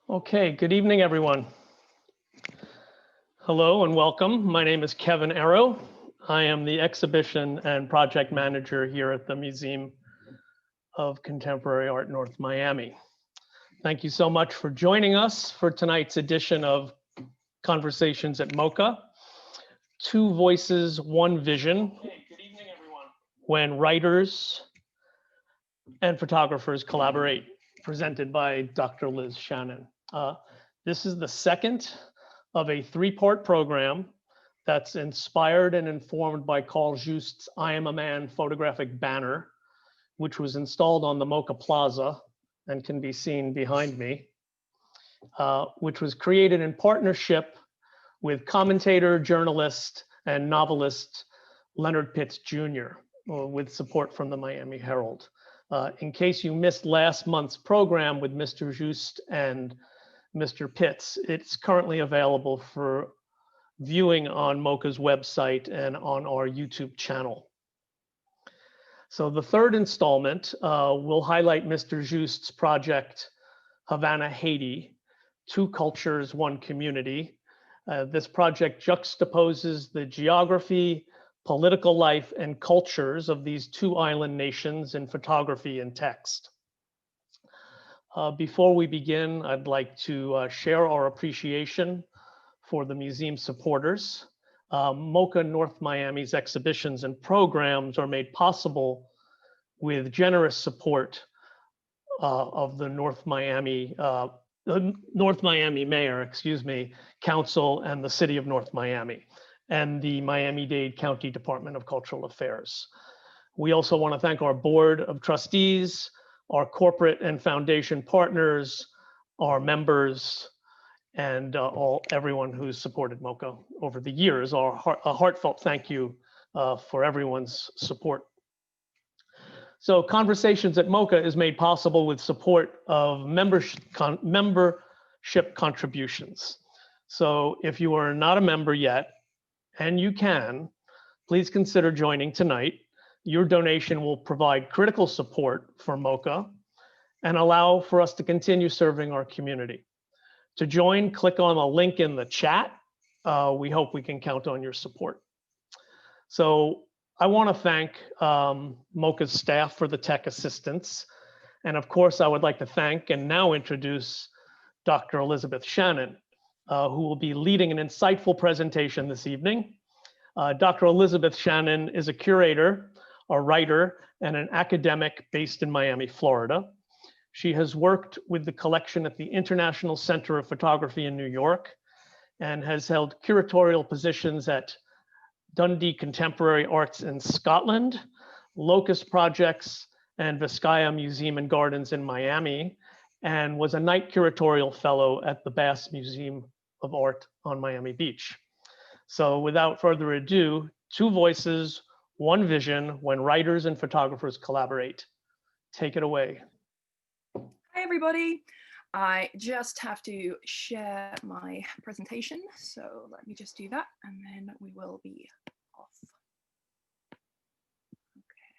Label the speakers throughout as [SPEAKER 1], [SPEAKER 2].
[SPEAKER 1] Okay, good evening, everyone. Hello and welcome. My name is Kevin Arrow. I am the exhibition and project manager here at the Museum of Contemporary Art, North Miami. Thank you so much for joining us for tonight's edition of Conversations at MOCA. Two voices, one vision. Okay, good evening, everyone. When writers and photographers collaborate, presented by Dr. Liz Shannon. This is the second of a three-part program that's inspired and informed by Carl Juste's I Am a Man photographic banner, which was installed on the MOCA Plaza and can be seen behind me, which was created in partnership with commentator, journalist, and novelist Leonard Pitts Jr., with support from the Miami Herald. In case you missed last month's program with Mr. Juste and Mr. Pitts, it's currently available for viewing on MOCA's website and on our YouTube channel. So the third installment will highlight Mr. Juste's project, Havana, Haiti, Two Cultures, One Community. This project juxtaposes the geography, political life, and cultures of these two island nations in photography and text. Before we begin, I'd like to share our appreciation for the museum supporters. MOCA North Miami's exhibitions and programs are made possible with generous support of the North Miami Mayor, Council, and the City of North Miami, and the Miami-Dade County Department of Cultural Affairs. We also want to thank our Board of Trustees, our corporate and foundation partners, our members, and everyone who's supported MOCA over the years. A heartfelt thank you for everyone's support. So Conversations at MOCA is made possible with support of membership contributions. So if you are not a member yet, and you can, please consider joining tonight. Your donation will provide critical support for MOCA and allow for us to continue serving our community. To join, click on a link in the chat. We hope we can count on your support. So I want to thank MOCA's staff for the tech assistance. And of course, I would like to thank and now introduce Dr. Elizabeth Shannon, who will be leading an insightful presentation this evening. Dr. Elizabeth Shannon is a curator, a writer, and an academic based in Miami, Florida. She has worked with the collection at the International Center of Photography in New York and has held curatorial positions at Dundee Contemporary Arts in Scotland, Locust Projects, and Vizcaya Museum and Gardens in Miami, and was a Knight Curatorial Fellow at the Bass Museum of Art on Miami Beach. So without further ado, two voices, one vision, when writers and photographers collaborate. Take it away.
[SPEAKER 2] Hi, everybody. I just have to share my presentation. So let me just do that and then we will be off. Okay.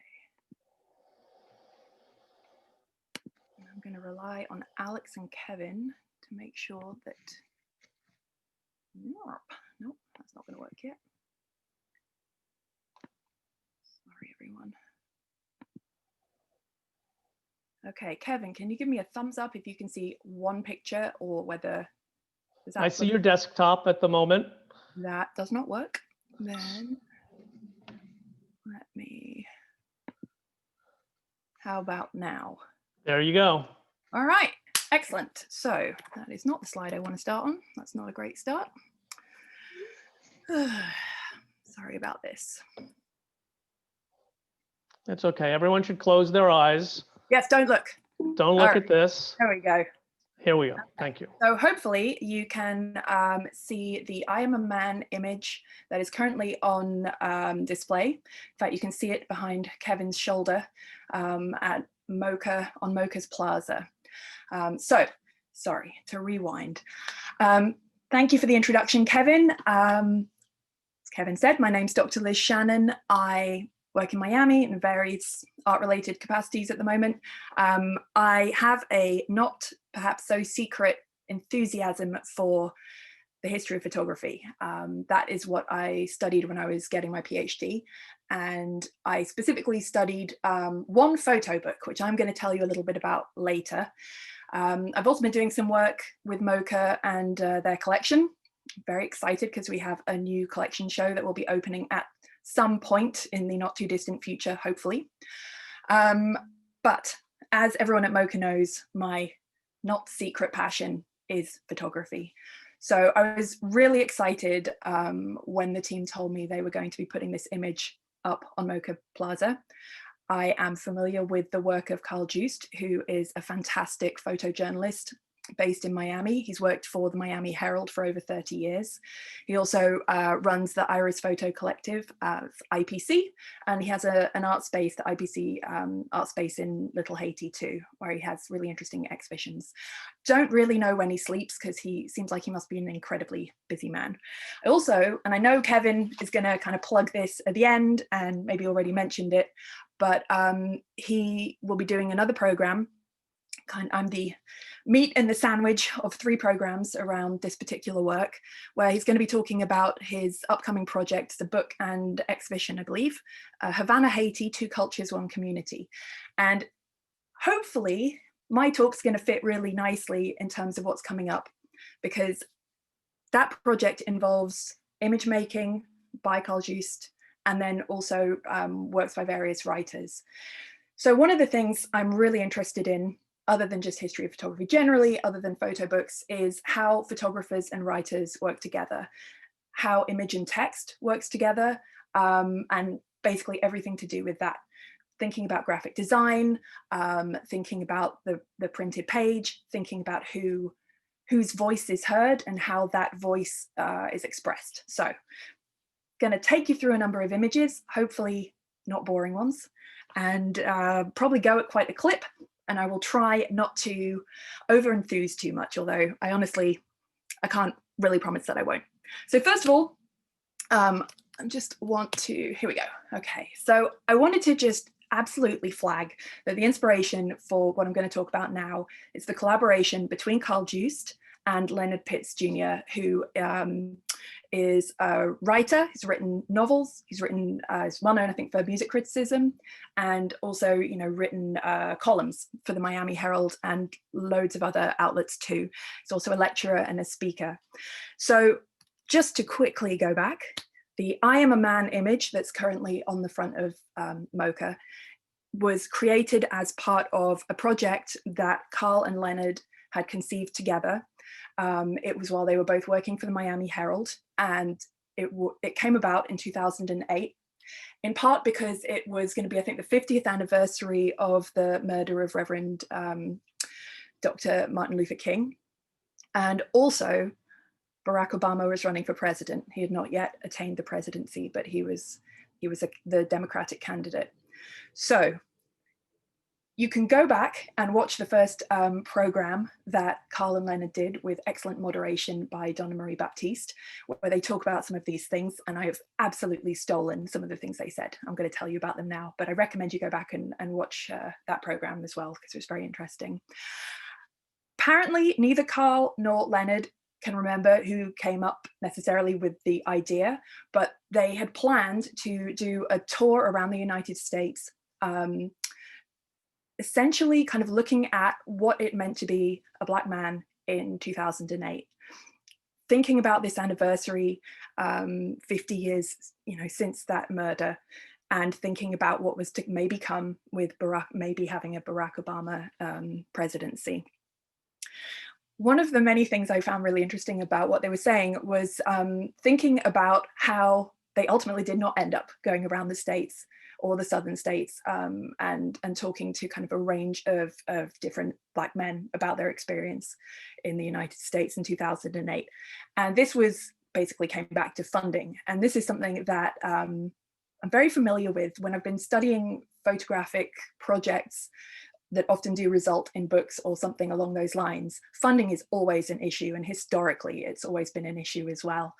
[SPEAKER 2] I'm going to rely on Alex and Kevin to make sure that, nope, that's not going to work yet. Sorry, everyone. Okay, Kevin, can you give me a thumbs up if you can see one picture or whether...
[SPEAKER 1] I see your desktop at the moment.
[SPEAKER 2] That does not work. Then let me... How about now?
[SPEAKER 1] There you go.
[SPEAKER 2] All right, excellent. So that is not the slide I want to start on. That's not a great start. Sorry about this.
[SPEAKER 1] It's okay. Everyone should close their eyes.
[SPEAKER 2] Yes, don't look.
[SPEAKER 1] Don't look at this.
[SPEAKER 2] There we go.
[SPEAKER 1] Here we go. Thank you.
[SPEAKER 2] So hopefully you can see the I Am a Man image that is currently on display. In fact, you can see it behind Kevin's shoulder at MOCA, on MOCA's Plaza. So, sorry, to rewind. Thank you for the introduction, Kevin. As Kevin said, my name's Dr. Liz Shannon. I work in Miami in various art-related capacities at the moment. I have a not perhaps so secret enthusiasm for the history of photography. That is what I studied when I was getting my PhD. And I specifically studied one photo book, which I'm going to tell you a little bit about later. I've also been doing some work with MOCA and their collection. I'm very excited because we have a new collection show that will be opening at some point in the not too distant future, hopefully. But as everyone at MOCA knows, my not secret passion is photography. So I was really excited when the team told me they were going to be putting this image up on MOCA Plaza. I am familiar with the work of Carl Juste, who is a fantastic photojournalist based in Miami. He's worked for the Miami Herald for over 30 years. He also runs the Iris Photo Collective, IPC, and he has an art space, the IPC art space in Little Haiti too, where he has really interesting exhibitions. Don't really know when he sleeps because he seems like he must be an incredibly busy man. Also, and I know Kevin is going to kind of plug this at the end and maybe already mentioned it, but he will be doing another program. I'm the meat and the sandwich of 3 programs around this particular work, where he's going to be talking about his upcoming project, the book and exhibition, I believe, Havana, Haiti, 2 Cultures, 1 Community. And hopefully my talk's going to fit really nicely in terms of what's coming up, because that project involves image making by Carl Juste, and then also works by various writers. So one of the things I'm really interested in, other than just history of photography generally, other than photo books, is how photographers and writers work together, how image and text works together, and basically everything to do with that. Thinking about graphic design, thinking about the printed page, thinking about whose voice is heard and how that voice is expressed. So, going to take you through a number of images, hopefully not boring ones, and probably go at quite a clip. And I will try not to over-enthuse too much, although I can't really promise that I won't. So first of all, I just want to, here we go. Okay, so I wanted to just absolutely flag that the inspiration for what I'm going to talk about now is the collaboration between Carl Juste and Leonard Pitts Jr., who is a writer. He's written novels. He's written, is well known, I think, for music criticism, and also, written columns for the Miami Herald and loads of other outlets too. He's also a lecturer and a speaker. So just to quickly go back, the I Am a Man image that's currently on the front of MOCA was created as part of a project that Carl and Leonard had conceived together. It was while they were both working for the Miami Herald, and it came about in 2008, in part because it was going to be, I think, the 50th anniversary of the murder of Reverend Dr. Martin Luther King. And also Barack Obama was running for president. He had not yet attained the presidency, but he was the Democratic candidate. So you can go back and watch the first program that Carl and Leonard did with excellent moderation by Donna Marie Baptiste, where they talk about some of these things, and I have absolutely stolen some of the things they said. I'm going to tell you about them now, but I recommend you go back and watch that program as well, because it was very interesting. Apparently, neither Carl nor Leonard can remember who came up necessarily with the idea, but they had planned to do a tour around the United States, essentially kind of looking at what it meant to be a Black man in 2008. Thinking about this anniversary, 50 years, since that murder, and thinking about what was to maybe come with maybe having a Barack Obama presidency. One of the many things I found really interesting about what they were saying was thinking about how they ultimately did not end up going around the states or the southern states, and talking to kind of a range of different Black men about their experience in the United States in 2008. And this was basically came back to funding. And this is something that I'm very familiar with when I've been studying photographic projects that often do result in books or something along those lines. Funding is always an issue, and historically it's always been an issue as well.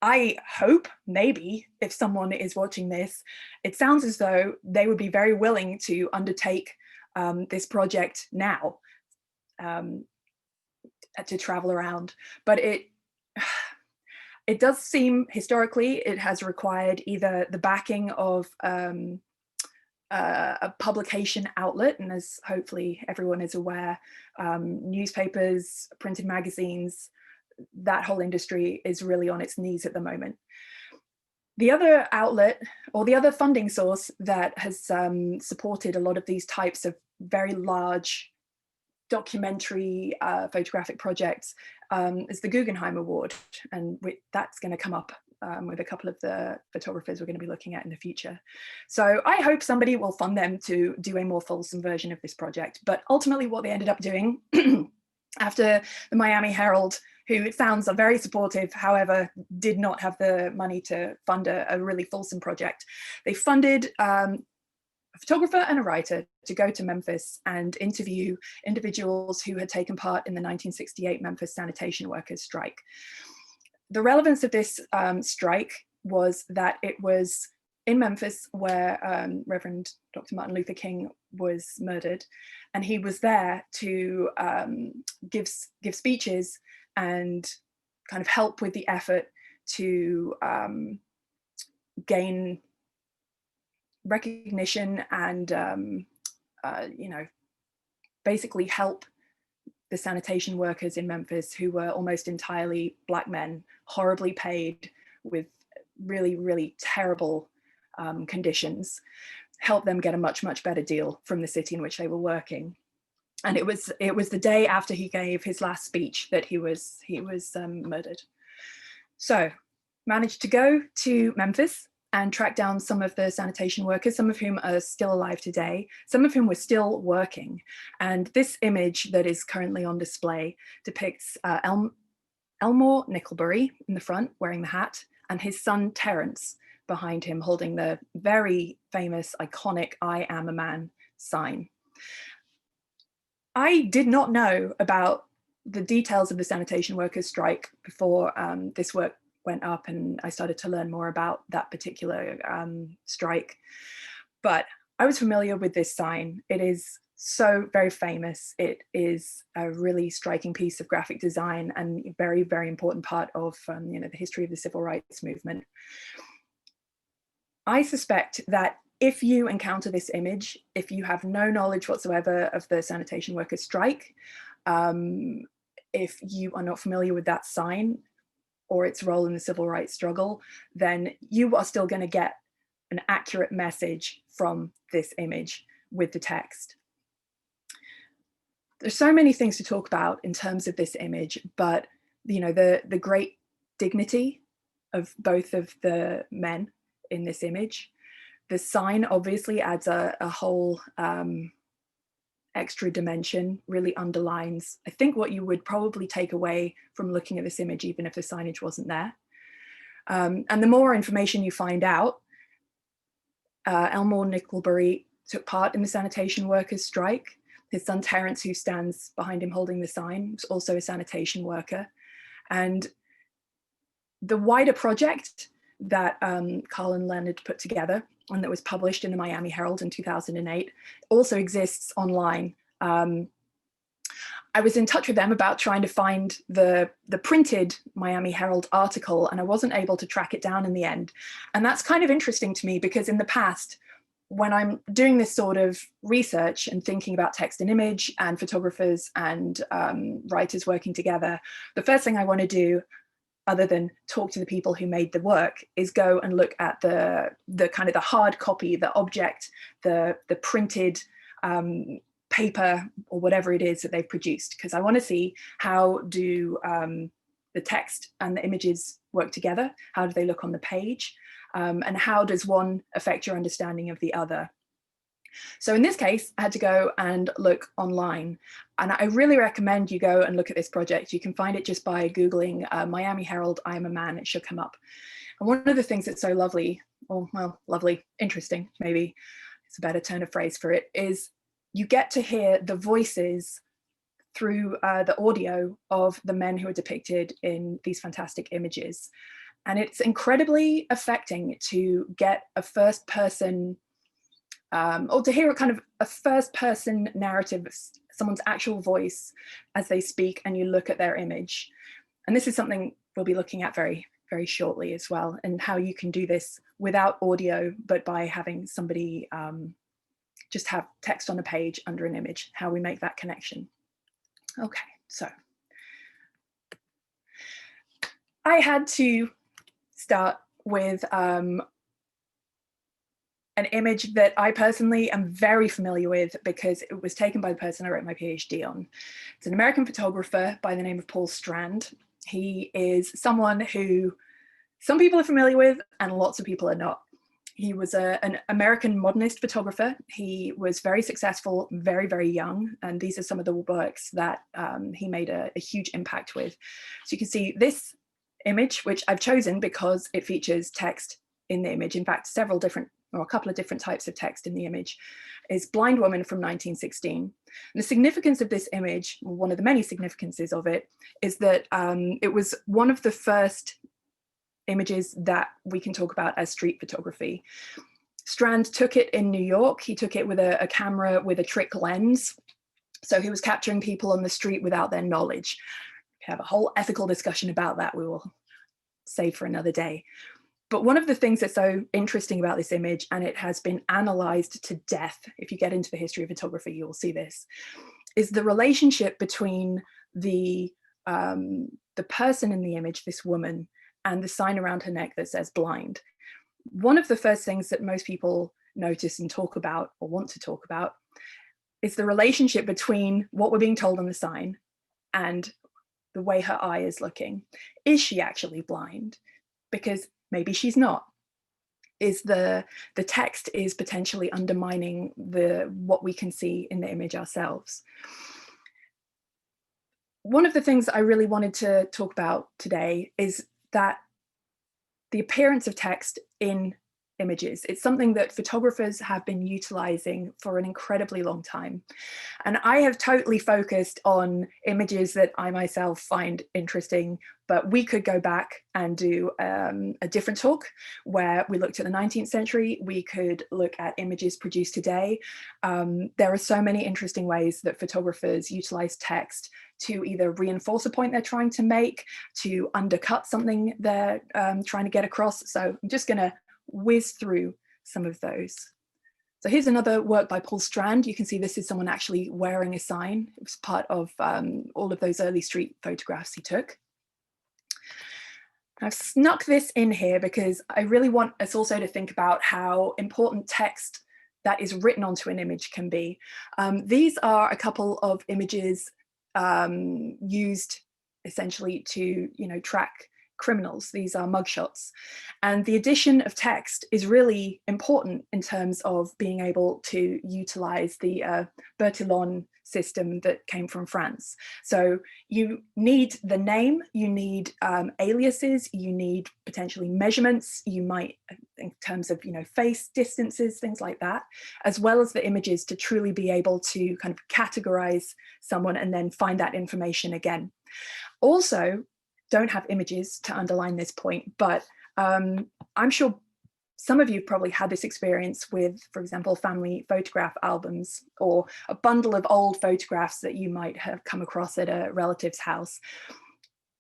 [SPEAKER 2] I hope maybe if someone is watching this, it sounds as though they would be very willing to undertake this project now. to travel around. But it does seem historically it has required either the backing of a publication outlet, and as hopefully everyone is aware, newspapers, printed magazines, that whole industry is really on its knees at the moment. The other outlet, or the other funding source that has supported a lot of these types of very large documentary photographic projects is the Guggenheim Award, and that's going to come up with a couple of the photographers we're going to be looking at in the future. So I hope somebody will fund them to do a more fulsome version of this project. But ultimately what they ended up doing after the Miami Herald, who it sounds are very supportive, however, did not have the money to fund a really fulsome project, they funded a photographer and a writer to go to Memphis and interview individuals who had taken part in the 1968 Memphis sanitation workers strike. The relevance of this strike was that it was in Memphis where Reverend Dr. Martin Luther King was murdered, and he was there to give speeches and kind of help with the effort to gain recognition and basically help the sanitation workers in Memphis, who were almost entirely Black men, horribly paid with really, really terrible conditions, help them get a much, much better deal from the city in which they were working. And it was the day after he gave his last speech that he was murdered. So managed to go to Memphis and track down some of the sanitation workers, some of whom are still alive today, some of whom were still working. And this image that is currently on display depicts Elmore Nickelbury in the front, wearing the hat, and his son Terence behind him, holding the very famous, iconic "I am a man" sign. I did not know about the details of the sanitation workers strike before this work went up and I started to learn more about that particular strike. But I was familiar with this sign. It is so very famous. It is a really striking piece of graphic design and a very, very important part of the history of the civil rights movement. I suspect that if you encounter this image, if you have no knowledge whatsoever of the sanitation workers strike, if you are not familiar with that sign or its role in the civil rights struggle, then you are still going to get an accurate message from this image with the text. There's so many things to talk about in terms of this image, but the great dignity of both of the men in this image. The sign obviously adds a whole extra dimension, really underlines, I think, what you would probably take away from looking at this image, even if the signage wasn't there. And the more information you find out, Elmore Nickelbury took part in the sanitation workers strike. His son Terence, who stands behind him holding the sign, was also a sanitation worker. And the wider project that Carl and Leonard put together and that was published in the Miami Herald in 2008 also exists online. I was in touch with them about trying to find the printed Miami Herald article, and I wasn't able to track it down in the end. And that's kind of interesting to me, because in the past, when I'm doing this sort of research and thinking about text and image and photographers and writers working together, the first thing I want to do, other than talk to the people who made the work, is go and look at the kind of the hard copy, the object, the printed paper or whatever it is that they've produced, because I want to see how do the text and the images work together, how do they look on the page, and how does one affect your understanding of the other. So in this case, I had to go and look online, and I really recommend you go and look at this project. You can find it just by Googling Miami Herald, I am a man, it should come up. And one of the things that's so lovely, or well, lovely, interesting, maybe it's a better turn of phrase for it, is you get to hear the voices through the audio of the men who are depicted in these fantastic images. And it's incredibly affecting to get a first person, or to hear a kind of a first person narrative someone's actual voice as they speak, and you look at their image. And this is something we'll be looking at very, very shortly as well, and how you can do this without audio, but by having somebody just have text on a page under an image, how we make that connection. Okay, so I had to start with an image that I personally am very familiar with because it was taken by the person I wrote my PhD on. It's an American photographer by the name of Paul Strand. He is someone who some people are familiar with and lots of people are not. He was an American modernist photographer. He was very successful, very, very young. And these are some of the works that he made a huge impact with. So you can see this image, which I've chosen because it features text in the image. In fact, several different, or a couple of different types of text in the image, is Blind Woman from 1916. And the significance of this image, one of the many significances of it, is that it was one of the first images that we can talk about as street photography. Strand took it in New York. He took it with a camera with a trick lens. So he was capturing people on the street without their knowledge. We have a whole ethical discussion about that we will save for another day. But one of the things that's so interesting about this image, and it has been analyzed to death, if you get into the history of photography, you will see this, is the relationship between the person in the image, this woman, and the sign around her neck that says blind. One of the first things that most people notice and talk about, or want to talk about, is the relationship between what we're being told on the sign and the way her eye is looking. Is she actually blind? Because maybe she's not. Is the text is potentially undermining what we can see in the image ourselves. One of the things I really wanted to talk about today is that the appearance of text in images. It's something that photographers have been utilizing for an incredibly long time. And I have totally focused on images that I myself find interesting, but we could go back and do a different talk where we looked at the 19th century. We could look at images produced today. There are so many interesting ways that photographers utilize text to either reinforce a point they're trying to make, to undercut something they're trying to get across. So I'm just gonna whiz through some of those. So here's another work by Paul Strand. You can see this is someone actually wearing a sign. It was part of all of those early street photographs he took. I've snuck this in here because I really want us also to think about how important text that is written onto an image can be. These are a couple of images used essentially to, track criminals. These are mugshots. And the addition of text is really important in terms of being able to utilize the Bertillon system that came from France. So you need the name, you need aliases, you need potentially measurements, you might, in terms of, face distances, things like that, as well as the images to truly be able to kind of categorize someone and then find that information again. Also, don't have images to underline this point, but I'm sure some of you probably had this experience with, for example, family photograph albums or a bundle of old photographs that you might have come across at a relative's house.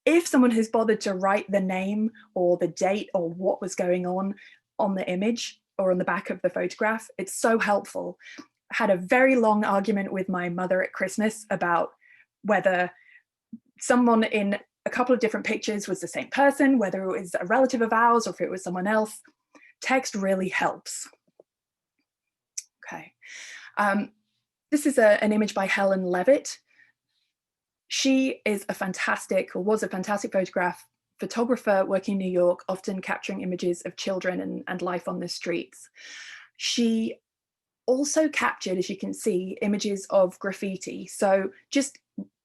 [SPEAKER 2] If someone has bothered to write the name or the date or what was going on the image or on the back of the photograph, it's so helpful. I had a very long argument with my mother at Christmas about whether someone in a couple of different pictures was the same person, whether it was a relative of ours or if it was someone else. Text really helps. Okay. This is an image by HelenLevitt. She is a fantastic, or was a fantastic photographer working in New York, often capturing images of children and life on the streets. She also captured, as you can see, images of graffiti. So just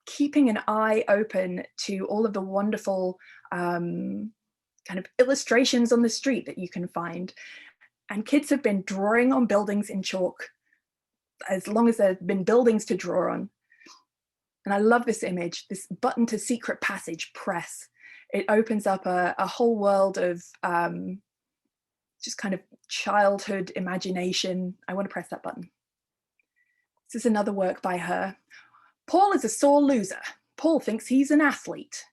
[SPEAKER 2] keeping an eye open to all of the wonderful kind of illustrations on the street that you can find. And kids have been drawing on buildings in chalk as long as there have been buildings to draw on. And I love this image, this button to secret passage, press. It opens up a whole world of just kind of childhood imagination. I want to press that button. This is another work by her. Paul is a sore loser. Paul thinks he's an athlete.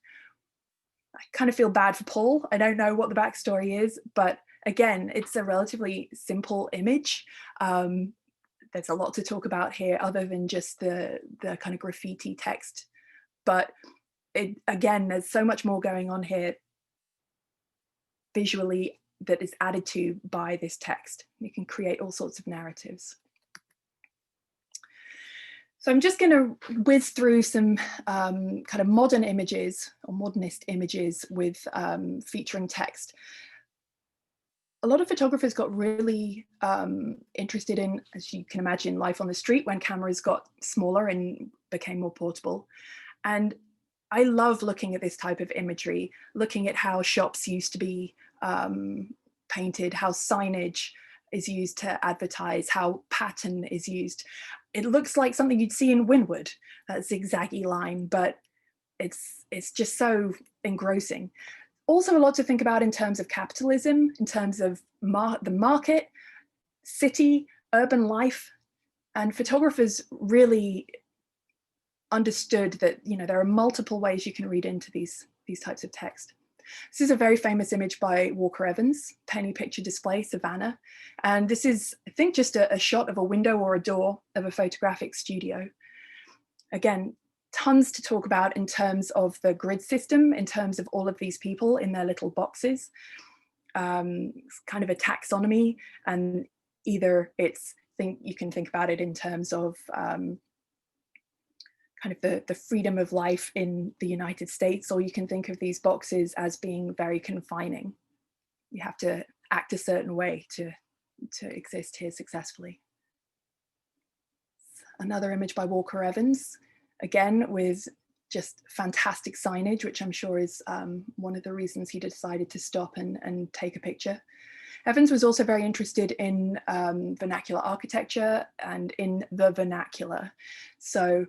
[SPEAKER 2] I kind of feel bad for Paul. I don't know what the backstory is, but again, it's a relatively simple image. There's a lot to talk about here other than just the kind of graffiti text. But again, there's so much more going on here visually that is added to by this text. You can create all sorts of narratives. So I'm just going to whiz through some kind of modern images or modernist images with featuring text. A lot of photographers got really interested in, as you can imagine, life on the street when cameras got smaller and became more portable. And I love looking at this type of imagery, looking at how shops used to be painted, how signage is used to advertise, how pattern is used. It looks like something you'd see in Wynwood, that zigzaggy line, but it's just so engrossing. Also a lot to think about in terms of capitalism, in terms of the market, city, urban life, and photographers really understood that, you know, there are multiple ways you can read into these types of text. This is a very famous image by Walker Evans, penny picture display, Savannah. And this is, I think, just a shot of a window or a door of a photographic studio. Again, tons to talk about in terms of the grid system, in terms of all of these people in their little boxes. It's kind of a taxonomy, and either you can think about it in terms of kind of the freedom of life in the United States, or you can think of these boxes as being very confining. You have to act a certain way to exist here successfully. Another image by Walker Evans, again with just fantastic signage, which I'm sure is one of the reasons he decided to stop and take a picture. Evans was also very interested in vernacular architecture and in the vernacular. So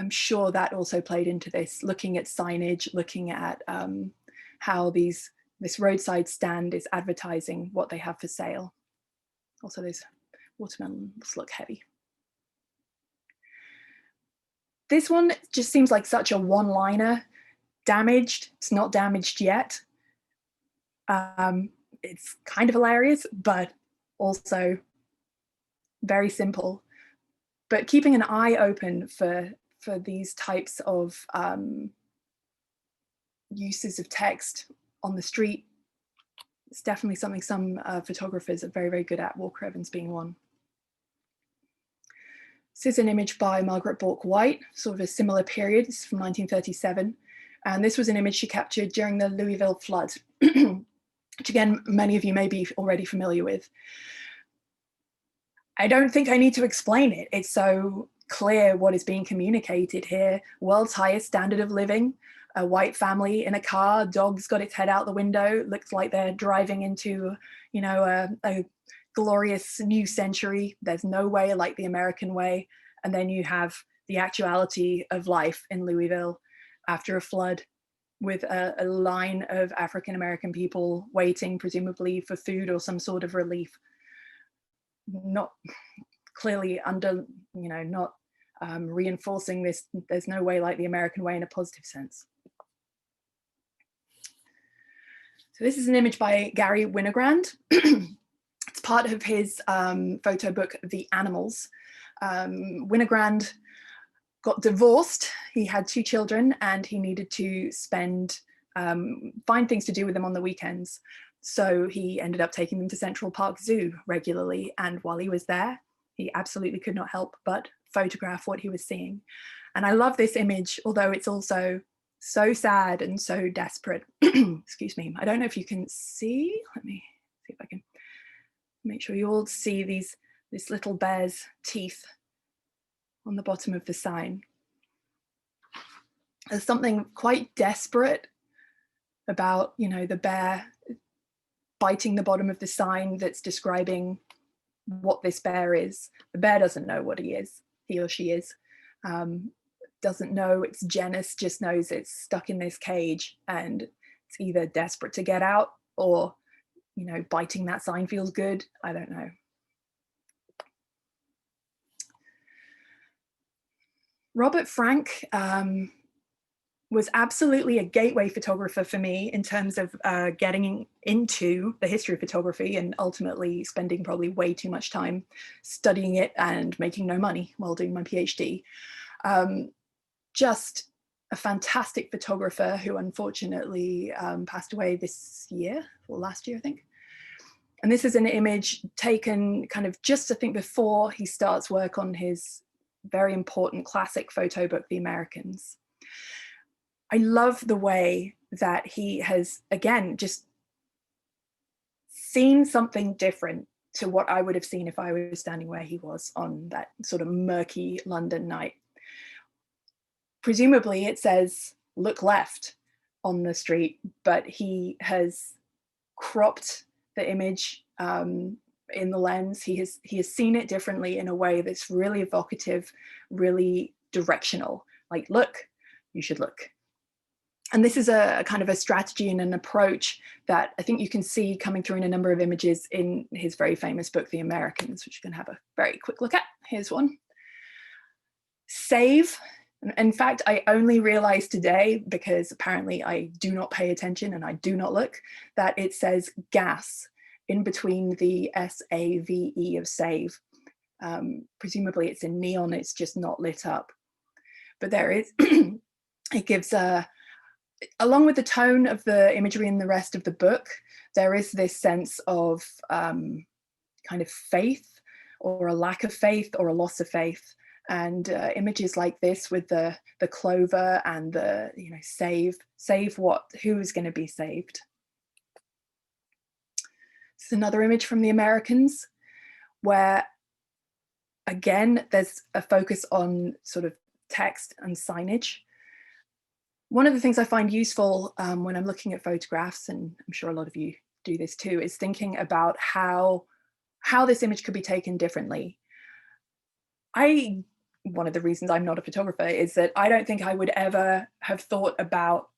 [SPEAKER 2] I'm sure that also played into this, looking at signage, looking at how this roadside stand is advertising what they have for sale. Also, those watermelons look heavy. This one just seems like such a one-liner. Damaged, it's not damaged yet. It's kind of hilarious, but also very simple. But keeping an eye open for these types of uses of text on the street, it's definitely something some photographers are very, very good at, Walker Evans being one. This is an image by Margaret Bulk White, sort of a similar period. It's from 1937. And this was an image she captured during the Louisville flood, which again, many of you may be already familiar with. I don't think I need to explain it. It's so clear what is being communicated here. World's highest standard of living, a white family in a car, dog's got its head out the window, looks like they're driving into, you know, a glorious new century. There's no way like the American way. And then you have the actuality of life in Louisville after a flood, with a line of African-American people waiting presumably for food or some sort of relief. Not clearly under, you know, not reinforcing this, there's no way like the American way in a positive sense. So this is an image by Gary Winogrand. It's part of his photo book, The Animals. Winogrand got divorced. He had 2 children and he needed to find things to do with them on the weekends. So he ended up taking them to Central Park Zoo regularly. And while he was there, he absolutely could not help but photograph what he was seeing. And I love this image, although it's also so sad and so desperate. Excuse me. I don't know if you can see. Let me see if I can make sure you all see this little bear's teeth on the bottom of the sign. There's something quite desperate about, you know, the bear biting the bottom of the sign that's describing what this bear is. The bear doesn't know what he or she is. Doesn't know its genus, just knows it's stuck in this cage and it's either desperate to get out or, you know, biting that sign feels good. I don't know. Robert Frank was absolutely a gateway photographer for me in terms of getting into the history of photography and ultimately spending probably way too much time studying it and making no money while doing my PhD. Just a fantastic photographer who unfortunately passed away this year, or last year, I think. And this is an image taken kind of just, I think, before he starts work on his very important classic photo book, The Americans. I love the way that he has, again, just seen something different to what I would have seen if I was standing where he was on that sort of murky London night. Presumably it says, look left on the street, but he has cropped the image in the lens. He has seen it differently in a way that's really evocative, really directional. Like, look, you should look. And this is a kind of a strategy and an approach that I think you can see coming through in a number of images in his very famous book, The Americans, which you can have a very quick look at. Here's one. Save. In fact, I only realized today, because apparently I do not pay attention and I do not look, that it says gas in between the S-A-V-E of save. Presumably it's in neon, it's just not lit up. But there is, it gives a, along with the tone of the imagery in the rest of the book, there is this sense of kind of faith, or a lack of faith, or a loss of faith. And images like this with the clover and the, you know, save what, who is going to be saved. This is another image from The Americans, where again there's a focus on sort of text and signage. One of the things I find useful when I'm looking at photographs, and I'm sure a lot of you do this too, is thinking about how this image could be taken differently. One of the reasons I'm not a photographer is that I don't think I would ever have thought about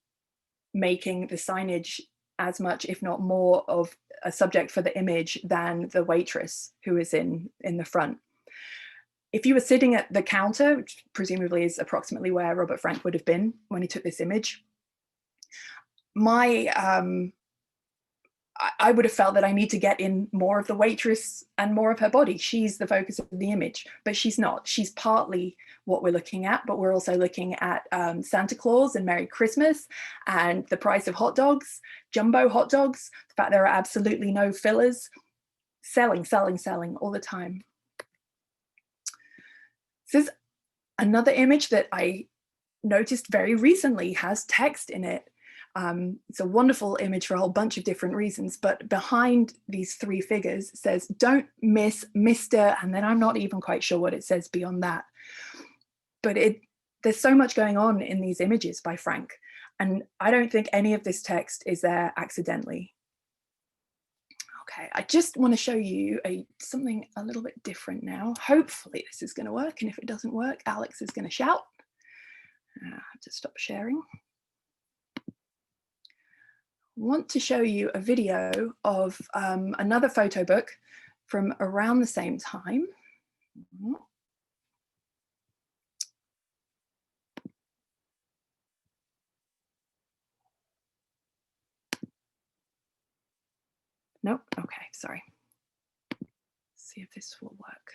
[SPEAKER 2] making the signage as much, if not more, of a subject for the image than the waitress who is in the front. If you were sitting at the counter, which presumably is approximately where Robert Frank would have been when he took this image, I would have felt that I need to get in more of the waitress and more of her body. She's the focus of the image, but she's not. She's partly what we're looking at, but we're also looking at Santa Claus and Merry Christmas and the price of hot dogs, jumbo hot dogs, the fact there are absolutely no fillers, selling all the time. This is another image that I noticed very recently, has text in it. It's a wonderful image for a whole bunch of different reasons, but behind these three figures it says, don't miss Mr. and then I'm not even quite sure what it says beyond that. But there's so much going on in these images by Frank, and I don't think any of this text is there accidentally. Okay, I just want to show you something a little bit different now. Hopefully this is going to work, and if it doesn't work, Alex is going to shout. I have to stop sharing. Want to show you a video of another photo book from around the same time. Nope, okay, sorry. Let's see if this will work.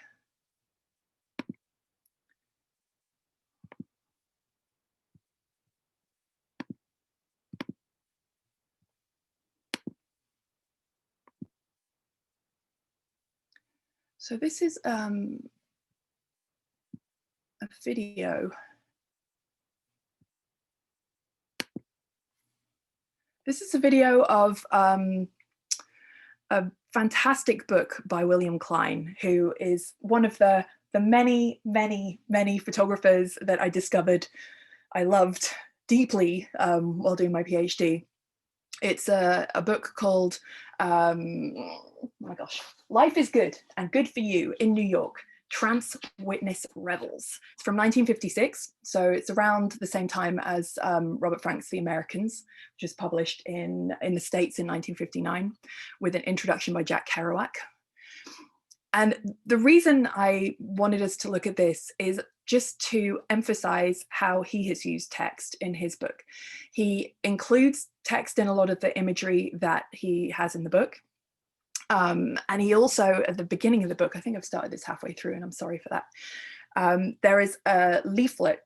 [SPEAKER 2] So this is a video. This is a video of a fantastic book by William Klein, who is one of the many photographers that I discovered I loved deeply while doing my PhD. It's a book called, oh my gosh, Life is Good and Good for You in New York, Trance Witness Rebels. It's from 1956, so it's around the same time as Robert Frank's The Americans, which was published in the States in 1959 with an introduction by Jack Kerouac. And the reason I wanted us to look at this is just to emphasize how he has used text in his book. He includes text in a lot of the imagery that he has in the book. And he also, at the beginning of the book, I think I've started this halfway through and I'm sorry for that, there is a leaflet,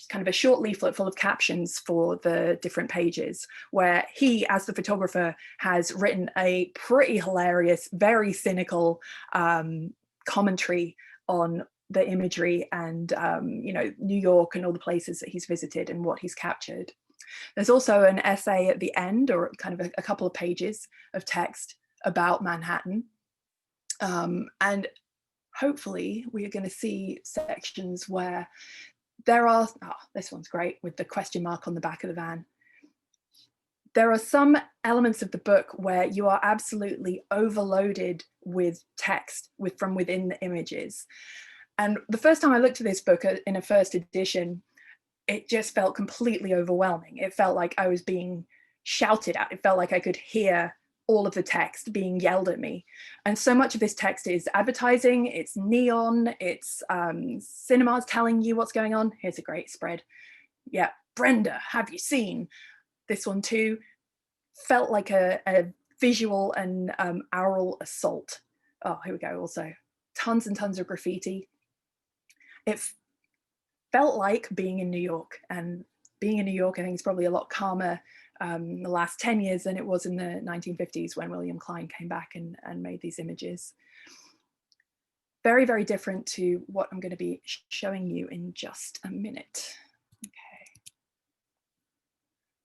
[SPEAKER 2] kind of a short leaflet full of captions for the different pages, where he, as the photographer, has written a pretty hilarious, very cynical commentary on the imagery and you know, New York and all the places that he's visited and what he's captured. There's also an essay at the end, or kind of a couple of pages of text about Manhattan. And hopefully we are going to see sections where there are, oh, this one's great with the question mark on the back of the van. There are some elements of the book where you are absolutely overloaded with text from within the images. And the first time I looked at this book in a first edition, it just felt completely overwhelming. It felt like I was being shouted at. It felt like I could hear all of the text being yelled at me. And so much of this text is advertising, it's neon, it's cinemas telling you what's going on. Here's a great spread. Yeah, Brenda, have you seen? This one too felt like a visual and aural assault. Oh, here we go. Also, tons and tons of graffiti. It felt like being in New York, and being in New York, I think, is probably a lot calmer the last 10 years than it was in the 1950s when William Klein came back and made these images. Very, very different to what I'm going to be showing you in just a minute. Okay.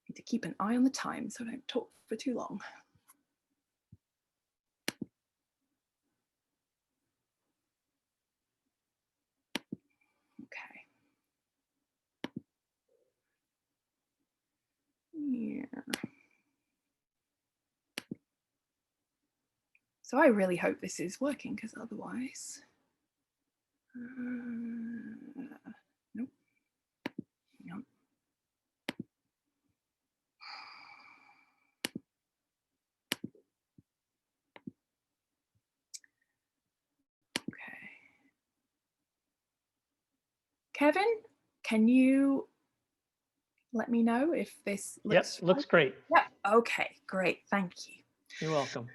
[SPEAKER 2] Need to keep an eye on the time so I don't talk for too long. Yeah. So I really hope this is working, because otherwise, nope. Hang on. Okay. Kevin, can you let me know if this looks?
[SPEAKER 1] Yep, looks great.
[SPEAKER 2] Yeah. Okay, great. Thank you.
[SPEAKER 1] You're welcome.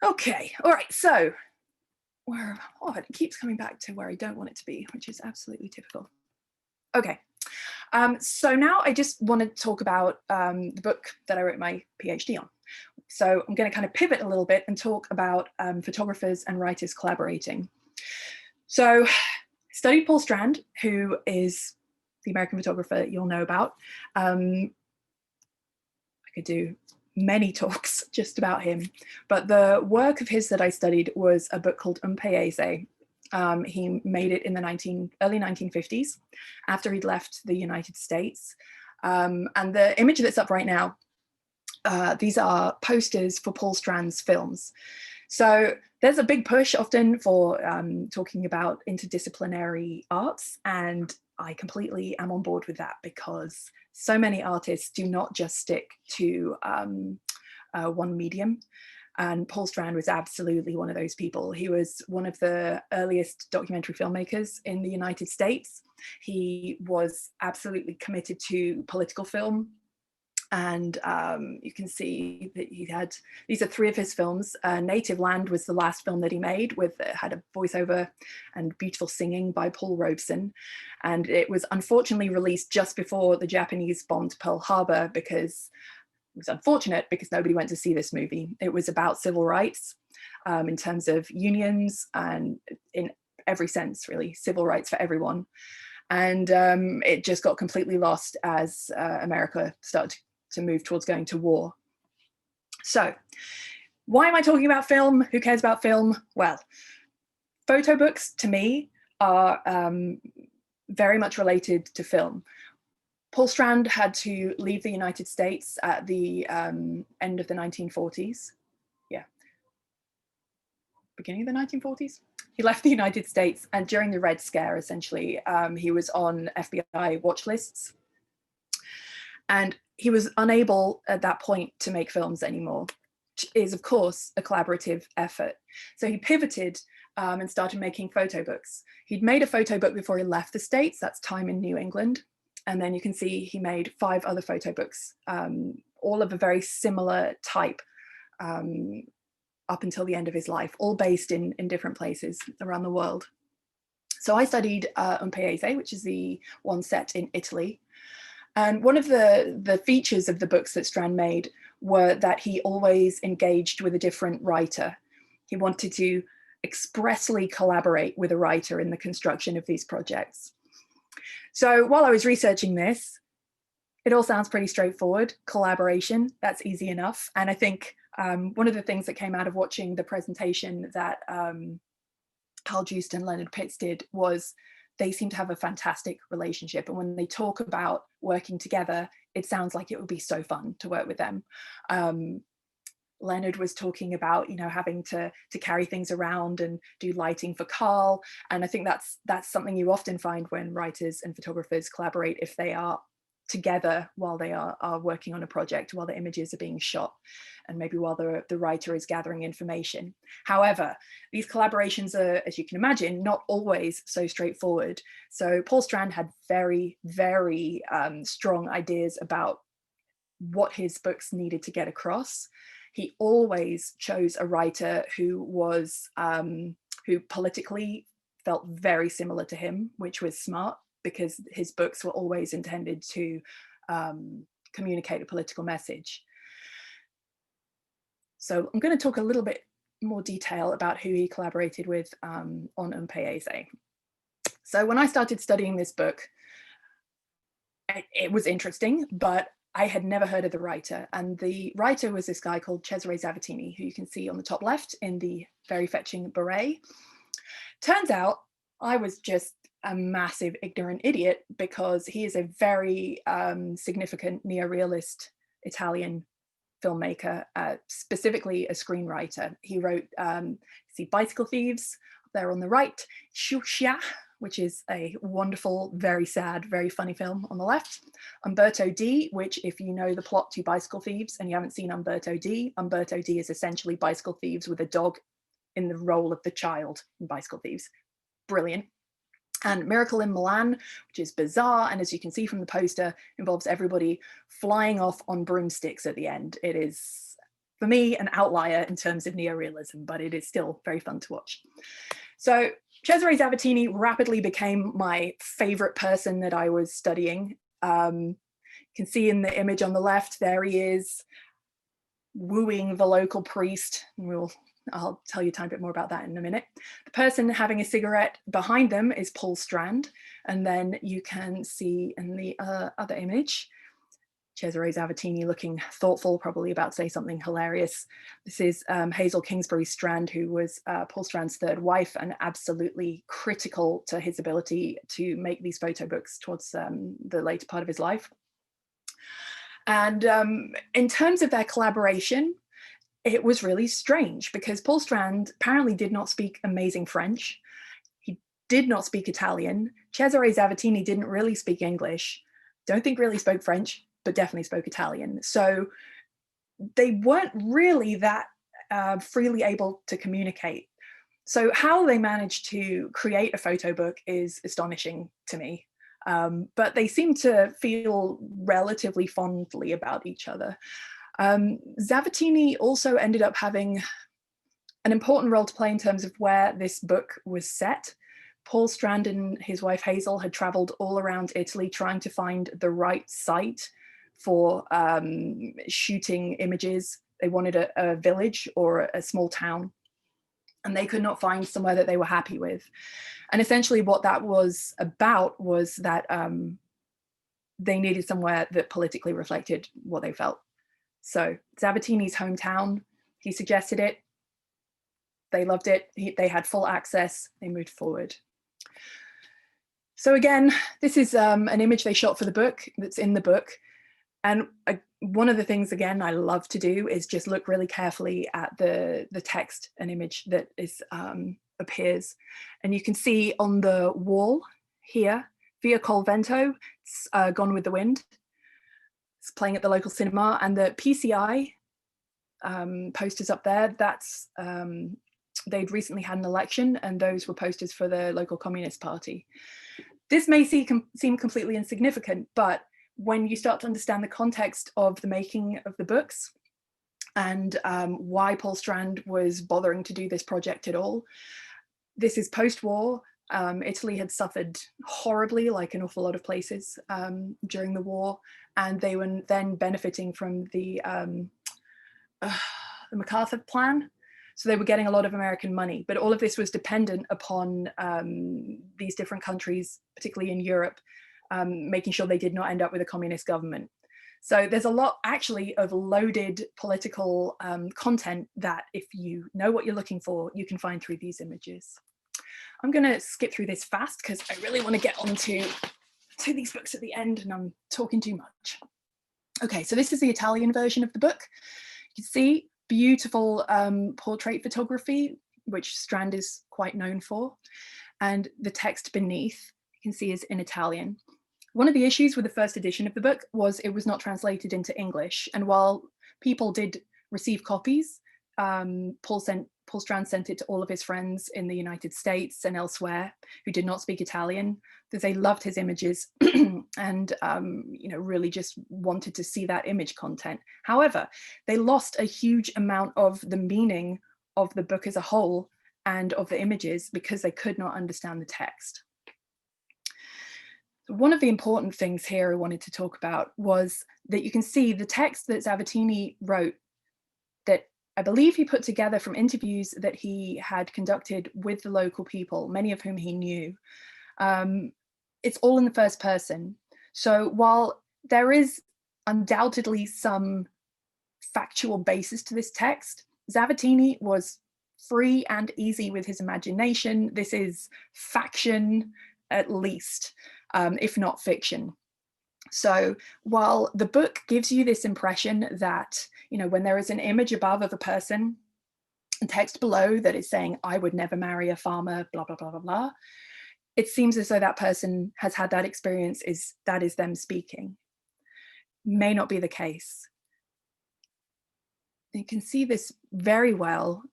[SPEAKER 2] Okay. All right. So it keeps coming back to where I don't want it to be, which is absolutely typical. Okay. So now I just want to talk about the book that I wrote my PhD on. So I'm going to kind of pivot a little bit and talk about photographers and writers collaborating. So I studied Paul Strand, who is the American photographer you'll know about. I could do many talks just about him, but the work of his that I studied was a book called Un Paese. He made it in the early 1950s after he'd left the United States. And the image that's up right now, these are posters for Paul Strand's films. So there's a big push often for talking about interdisciplinary arts, and I completely am on board with that, because so many artists do not just stick to one medium. And Paul Strand was absolutely one of those people. He was one of the earliest documentary filmmakers in the United States. He was absolutely committed to political film. And you can see that he had, these are 3 of his films. Native Land was the last film that he made, had a voiceover and beautiful singing by Paul Robeson. And it was unfortunately released just before the Japanese bombed Pearl Harbor, because it was unfortunate because nobody went to see this movie. It was about civil rights in terms of unions, and in every sense, really, civil rights for everyone. And it just got completely lost as America started to move towards going to war. So why am I talking about film? Who cares about film? Well, photo books to me are very much related to film. Paul Strand had to leave the United States at the end of the 1940s. Yeah, beginning of the 1940s. He left the United States, and during the Red Scare, essentially, he was on FBI watch lists. And he was unable at that point to make films anymore, which is, of course, a collaborative effort. So he pivoted and started making photo books. He'd made a photo book before he left the States, that's Time in New England. And then you can see he made 5 other photo books, all of a very similar type up until the end of his life, all based in different places around the world. So I studied un paese, which is the one set in Italy. And one of the features of the books that Strand made were that he always engaged with a different writer. He wanted to expressly collaborate with a writer in the construction of these projects. So while I was researching this, it all sounds pretty straightforward. Collaboration, that's easy enough. And I think one of the things that came out of watching the presentation that Carl Juste and Leonard Pitts did was they seem to have a fantastic relationship. And when they talk about working together, it sounds like it would be so fun to work with them. Leonard was talking about, you know, having to carry things around and do lighting for Carl. And I think that's something you often find when writers and photographers collaborate, if they are together while they are working on a project, while the images are being shot, and maybe while the writer is gathering information. However, these collaborations are, as you can imagine, not always so straightforward. So Paul Strand had very, very strong ideas about what his books needed to get across. He always chose a writer who was, who politically felt very similar to him, which was smart, because his books were always intended to communicate a political message. So I'm going to talk a little bit more detail about who he collaborated with on Un Paese. So when I started studying this book, it was interesting, but I had never heard of the writer. And the writer was this guy called Cesare Zavatini, who you can see on the top left in the very fetching beret. Turns out I was just a massive ignorant idiot, because he is a very significant neorealist Italian filmmaker, specifically a screenwriter. He wrote, see Bicycle Thieves there on the right, Juste, which is a wonderful, very sad, very funny film on the left. Umberto D, which if you know the plot to Bicycle Thieves and you haven't seen Umberto D is essentially Bicycle Thieves with a dog in the role of the child in Bicycle Thieves. Brilliant. And Miracle in Milan, which is bizarre, and as you can see from the poster, involves everybody flying off on broomsticks at the end. It is, for me, an outlier in terms of neorealism, but it is still very fun to watch. So Cesare Zavatini rapidly became my favorite person that I was studying. You can see in the image on the left, there he is wooing the local priest. I'll tell you a tiny bit more about that in a minute. The person having a cigarette behind them is Paul Strand. And then you can see in the other image, Cesare Zavatini looking thoughtful, probably about to say something hilarious. This is Hazel Kingsbury Strand, who was Paul Strand's third wife and absolutely critical to his ability to make these photo books towards the later part of his life. And in terms of their collaboration, it was really strange, because Paul Strand apparently did not speak amazing French. He did not speak Italian. Cesare Zavatini didn't really speak English. Don't think really spoke French, but definitely spoke Italian. So they weren't really that freely able to communicate. So how they managed to create a photo book is astonishing to me. But they seem to feel relatively fondly about each other. Zavatini also ended up having an important role to play in terms of where this book was set. Paul Strand and his wife Hazel had traveled all around Italy trying to find the right site for shooting images. They wanted a village or a small town, and they could not find somewhere that they were happy with. And essentially what that was about was that they needed somewhere that politically reflected what they felt. So Zavatini's hometown, he suggested it, they loved it, they had full access, they moved forward. So again, this is an image they shot for the book, that's in the book. And one of the things, again, I love to do is just look really carefully at the text and image that is appears. And you can see on the wall here, Via col Vento, it's Gone with the Wind. It's playing at the local cinema, and the PCI posters up there, that's they'd recently had an election, and those were posters for the local Communist Party. This may seem completely insignificant, but when you start to understand the context of the making of the books and why Paul Strand was bothering to do this project at all, this is post-war. Italy had suffered horribly, like an awful lot of places during the war, and they were then benefiting from the MacArthur plan. So they were getting a lot of American money, but all of this was dependent upon these different countries, particularly in Europe, making sure they did not end up with a communist government. So there's a lot actually of loaded political content that, if you know what you're looking for, you can find through these images. I'm going to skip through this fast because I really want to get onto these books at the end, and I'm talking too much. Okay, so this is the Italian version of the book. You can see beautiful portrait photography, which Strand is quite known for. And the text beneath, you can see, is in Italian. One of the issues with the first edition of the book was it was not translated into English. And while people did receive copies, Paul Strand sent it to all of his friends in the United States and elsewhere who did not speak Italian, because they loved his images and really just wanted to see that image content. However, they lost a huge amount of the meaning of the book as a whole and of the images because they could not understand the text. One of the important things here I wanted to talk about was that you can see the text that Zavatini wrote, that I believe he put together from interviews that he had conducted with the local people, many of whom he knew. It's all in the first person. So while there is undoubtedly some factual basis to this text, Zavatini was free and easy with his imagination. This is faction, at least, if not fiction. So while the book gives you this impression that, when there is an image above of a person and text below that is saying, I would never marry a farmer, blah, blah, blah, blah, blah, it seems as though that person has had that experience, that is them speaking. May not be the case. You can see this very well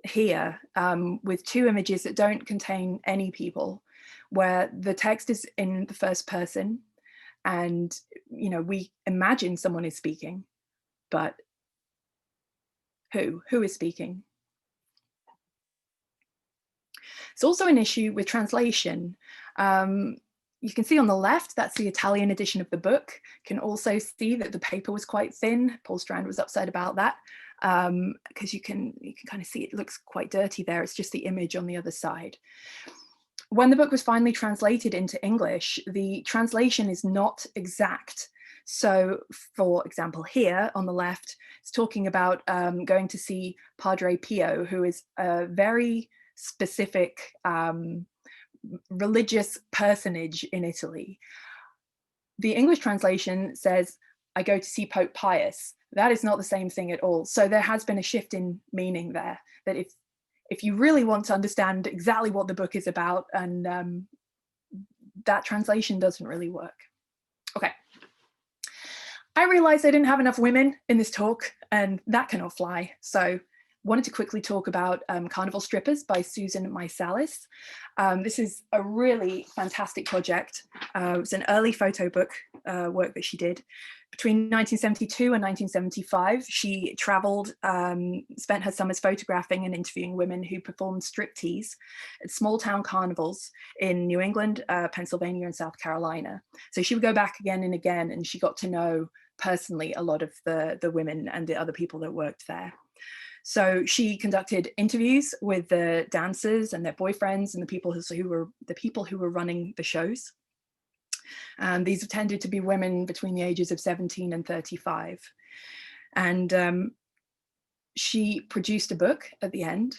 [SPEAKER 2] here with two images that don't contain any people, where the text is in the first person and we imagine someone is speaking, but who is speaking? It's also an issue with translation. You can see on the left, that's the Italian edition of the book. You can also see that the paper was quite thin. Paul Strand was upset about that because you can kind of see it looks quite dirty there. It's just the image on the other side. When the book was finally translated into English, the translation is not exact. So, for example, here on the left, it's talking about going to see Padre Pio, who is a very specific religious personage in Italy. The English translation says, I go to see Pope Pius. That is not the same thing at all. So there has been a shift in meaning there, that if you really want to understand exactly what the book is about, and that translation doesn't really work. Okay. I realized I didn't have enough women in this talk, and that cannot fly. So wanted to quickly talk about Carnival Strippers by Susan Meisalis. This is a really fantastic project. It was an early photo book work that she did. Between 1972 and 1975, she traveled, spent her summers photographing and interviewing women who performed striptease at small town carnivals in New England, Pennsylvania, and South Carolina. So she would go back again and again, and she got to know personally a lot of the women and the other people that worked there. So she conducted interviews with the dancers and their boyfriends and the people who were running the shows. These tended to be women between the ages of 17 and 35. And she produced a book at the end.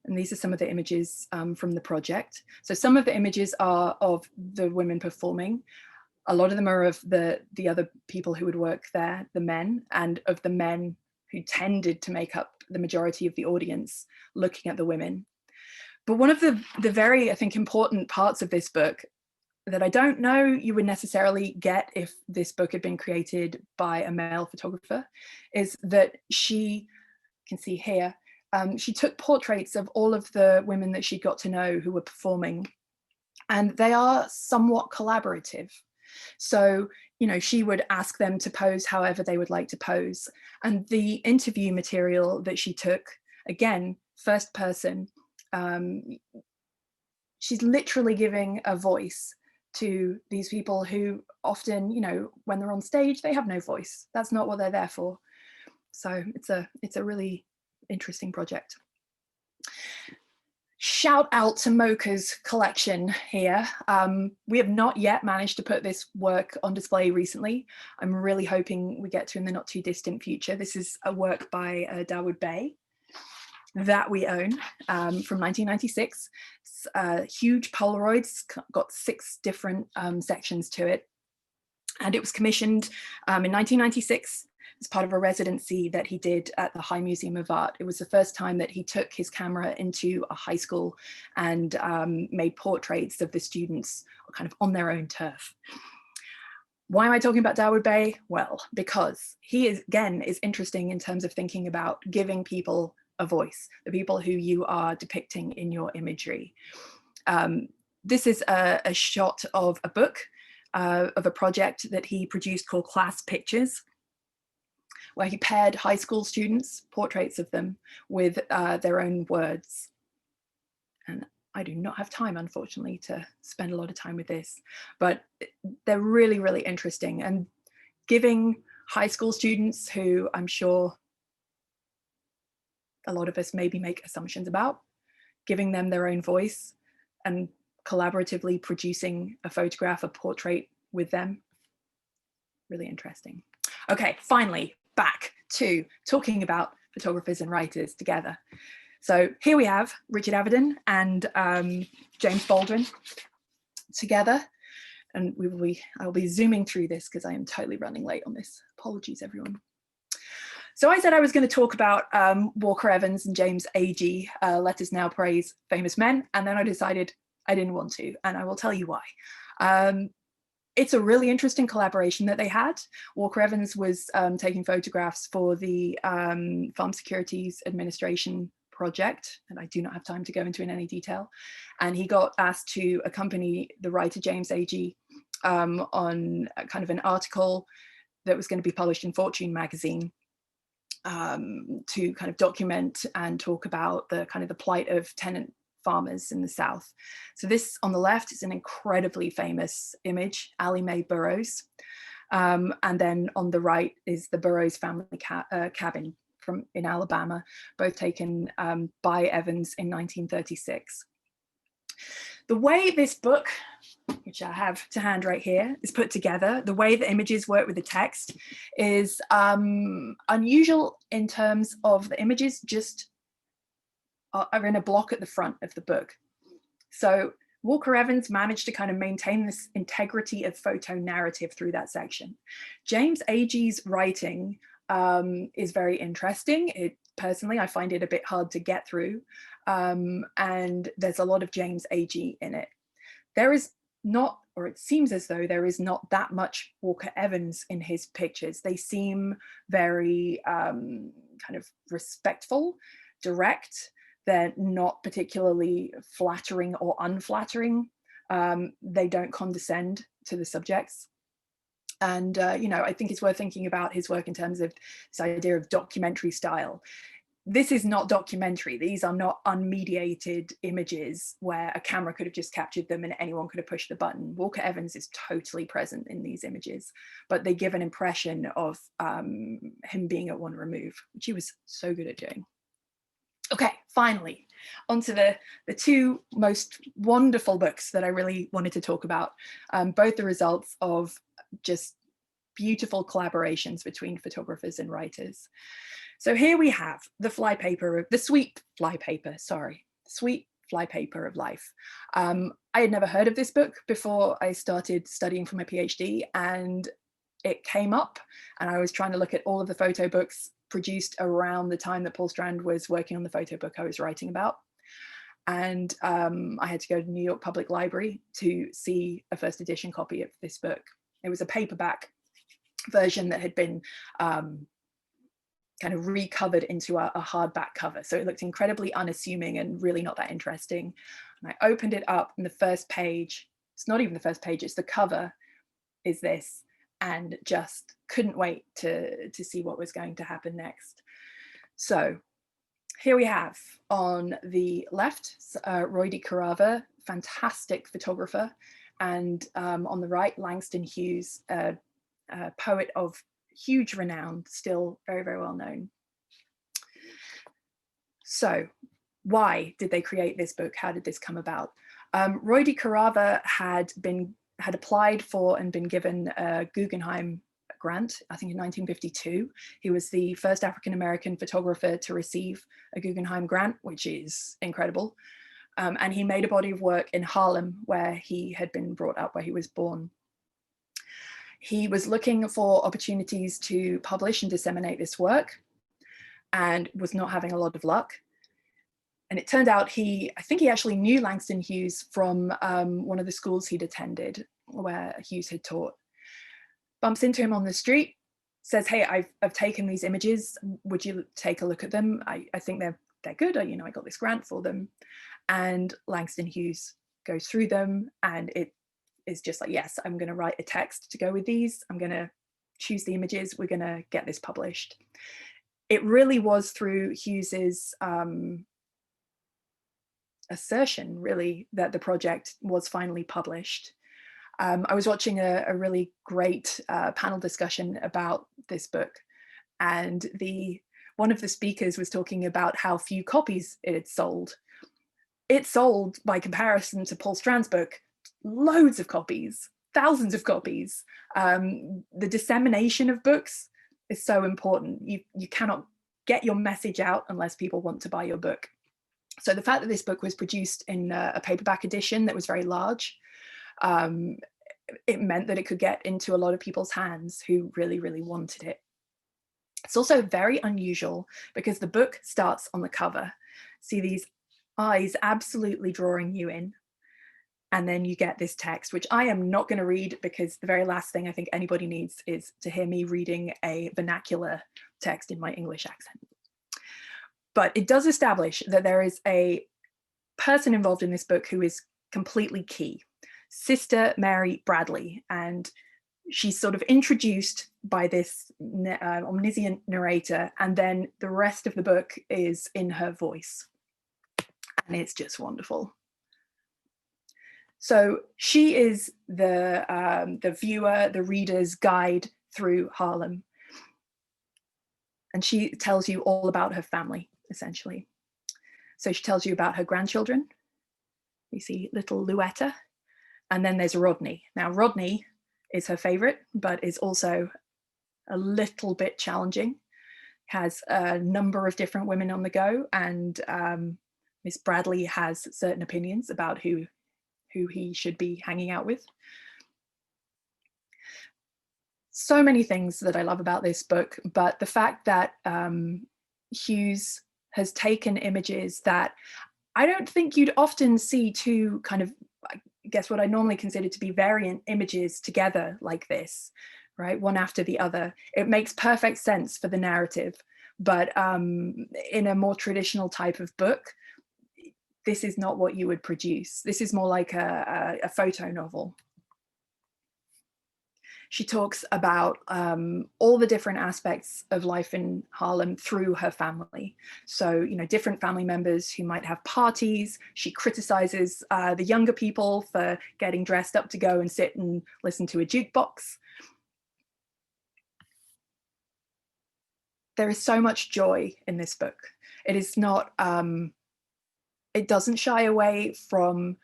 [SPEAKER 2] And these are some of the images from the project. So some of the images are of the women performing. A lot of them are of the other people who would work there, the men, and of the men who tended to make up the majority of the audience looking at the women. But one of the very, I think, important parts of this book that I don't know you would necessarily get if this book had been created by a male photographer is that she, you can see here, she took portraits of all of the women that she got to know who were performing, and they are somewhat collaborative. So, you know, she would ask them to pose however they would like to pose. And the interview material that she took, again, first person, she's literally giving a voice to these people who often, you know, when they're on stage, they have no voice. That's not what they're there for. So it's a really interesting project. Shout out to MOCA's collection here. We have not yet managed to put this work on display recently. I'm really hoping we get to in the not too distant future. This is a work by Darwin Bay that we own from 1996. It's huge Polaroids, got 6 different sections to it. And it was commissioned in 1996 as part of a residency that he did at the High Museum of Art. It was the first time that he took his camera into a high school and made portraits of the students kind of on their own turf. Why am I talking about Darwin Bay? Well, because he is, again, is interesting in terms of thinking about giving people a voice, the people who you are depicting in your imagery. This is a shot of a book of a project that he produced called Class Pictures, where he paired high school students, portraits of them, with their own words. And I do not have time, unfortunately, to spend a lot of time with this, but they're really, really interesting, and giving high school students, who I'm sure a lot of us maybe make assumptions about, giving them their own voice and collaboratively producing a photograph, a portrait with them. Really interesting. Okay, finally, back to talking about photographers and writers together. So here we have Richard Avedon and James Baldwin together. And I'll be zooming through this because I am totally running late on this. Apologies, everyone. So I said I was going to talk about Walker Evans and James Agee, Let Us Now Praise Famous Men, and then I decided I didn't want to, and I will tell you why. It's a really interesting collaboration that they had. Walker Evans was taking photographs for the Farm Securities Administration project, and I do not have time to go into in any detail. And he got asked to accompany the writer James Agee on a kind of an article that was going to be published in Fortune magazine, to kind of document and talk about the kind of the plight of tenant farmers in the South. So this on the left is an incredibly famous image, Allie Mae Burroughs. And then on the right is the Burroughs family cabin in Alabama, both taken by Evans in 1936. The way this book, which I have to hand right here, is put together, the way the images work with the text is unusual in terms of the images just are in a block at the front of the book. So Walker Evans managed to kind of maintain this integrity of photo narrative through that section. James Agee's writing is very interesting. Personally, I find it a bit hard to get through. And there's a lot of James Agee in it. There is not, or it seems as though there is not that much Walker Evans in his pictures. They seem very kind of respectful, direct. They're not particularly flattering or unflattering. They don't condescend to the subjects. And, you know, I think it's worth thinking about his work in terms of this idea of documentary style. This is not documentary. These are not unmediated images where a camera could have just captured them and anyone could have pushed the button. Walker Evans is totally present in these images, but they give an impression of him being at one remove, which he was so good at doing. Okay, finally, onto the 2 most wonderful books that I really wanted to talk about, both the results of just beautiful collaborations between photographers and writers. So here we have the sweet Flypaper of Life. I had never heard of this book before I started studying for my PhD, and it came up, and I was trying to look at all of the photo books produced around the time that Paul Strand was working on the photo book I was writing about. And I had to go to New York Public Library to see a first edition copy of this book. It was a paperback version that had been kind of recovered into a hardback cover. So it looked incredibly unassuming and really not that interesting. And I opened it up, and the first page, it's not even the first page, it's the cover, is this, and just couldn't wait to see what was going to happen next. So here we have on the left, Roy DeCarava, fantastic photographer, and on the right, Langston Hughes, a poet of huge renown, still very, very well known. So why did they create this book? How did this come about? Roy DeCarava had applied for and been given a Guggenheim grant, I think in 1952. He was the first African-American photographer to receive a Guggenheim grant, which is incredible. And he made a body of work in Harlem, where he had been brought up, where he was born. He was looking for opportunities to publish and disseminate this work and was not having a lot of luck. And it turned out I think he actually knew Langston Hughes from one of the schools he'd attended, where Hughes had taught. Bumps into him on the street, says, "Hey, I've taken these images. Would you take a look at them? I think they're good. I got this grant for them." And Langston Hughes goes through them, and it is just like, yes, I'm going to write a text to go with these. I'm going to choose the images. We're going to get this published. It really was through Hughes's assertion, really, that the project was finally published. I was watching a really great panel discussion about this book, and one of the speakers was talking about how few copies it had sold. It sold, by comparison to Paul Strand's book, loads of copies, thousands of copies. The dissemination of books is so important. You cannot get your message out unless people want to buy your book. So the fact that this book was produced in a paperback edition that was very large, it meant that it could get into a lot of people's hands who really, really wanted it. It's also very unusual because the book starts on the cover. See these eyes absolutely drawing you in. And then you get this text, which I am not going to read, because the very last thing I think anybody needs is to hear me reading a vernacular text in my English accent. But it does establish that there is a person involved in this book who is completely key, Sister Mary Bradley. And she's sort of introduced by this omniscient narrator, and then the rest of the book is in her voice. And it's just wonderful. So she is the viewer, the reader's guide through Harlem. And she tells you all about her family, essentially. So she tells you about her grandchildren. You see little Luetta. And then there's Rodney. Now, Rodney is her favorite, but is also a little bit challenging. Has a number of different women on the go. And Miss Bradley has certain opinions about who he should be hanging out with. So many things that I love about this book, but the fact that Hughes has taken images that I don't think you'd often see two kind of, I guess what I normally consider to be variant images together like this, right? One after the other. It makes perfect sense for the narrative, but in a more traditional type of book, this is not what you would produce. This is more like a photo novel. She talks about all the different aspects of life in Harlem through her family. So, different family members who might have parties. She criticizes the younger people for getting dressed up to go and sit and listen to a jukebox. There is so much joy in this book. It is not, it doesn't shy away from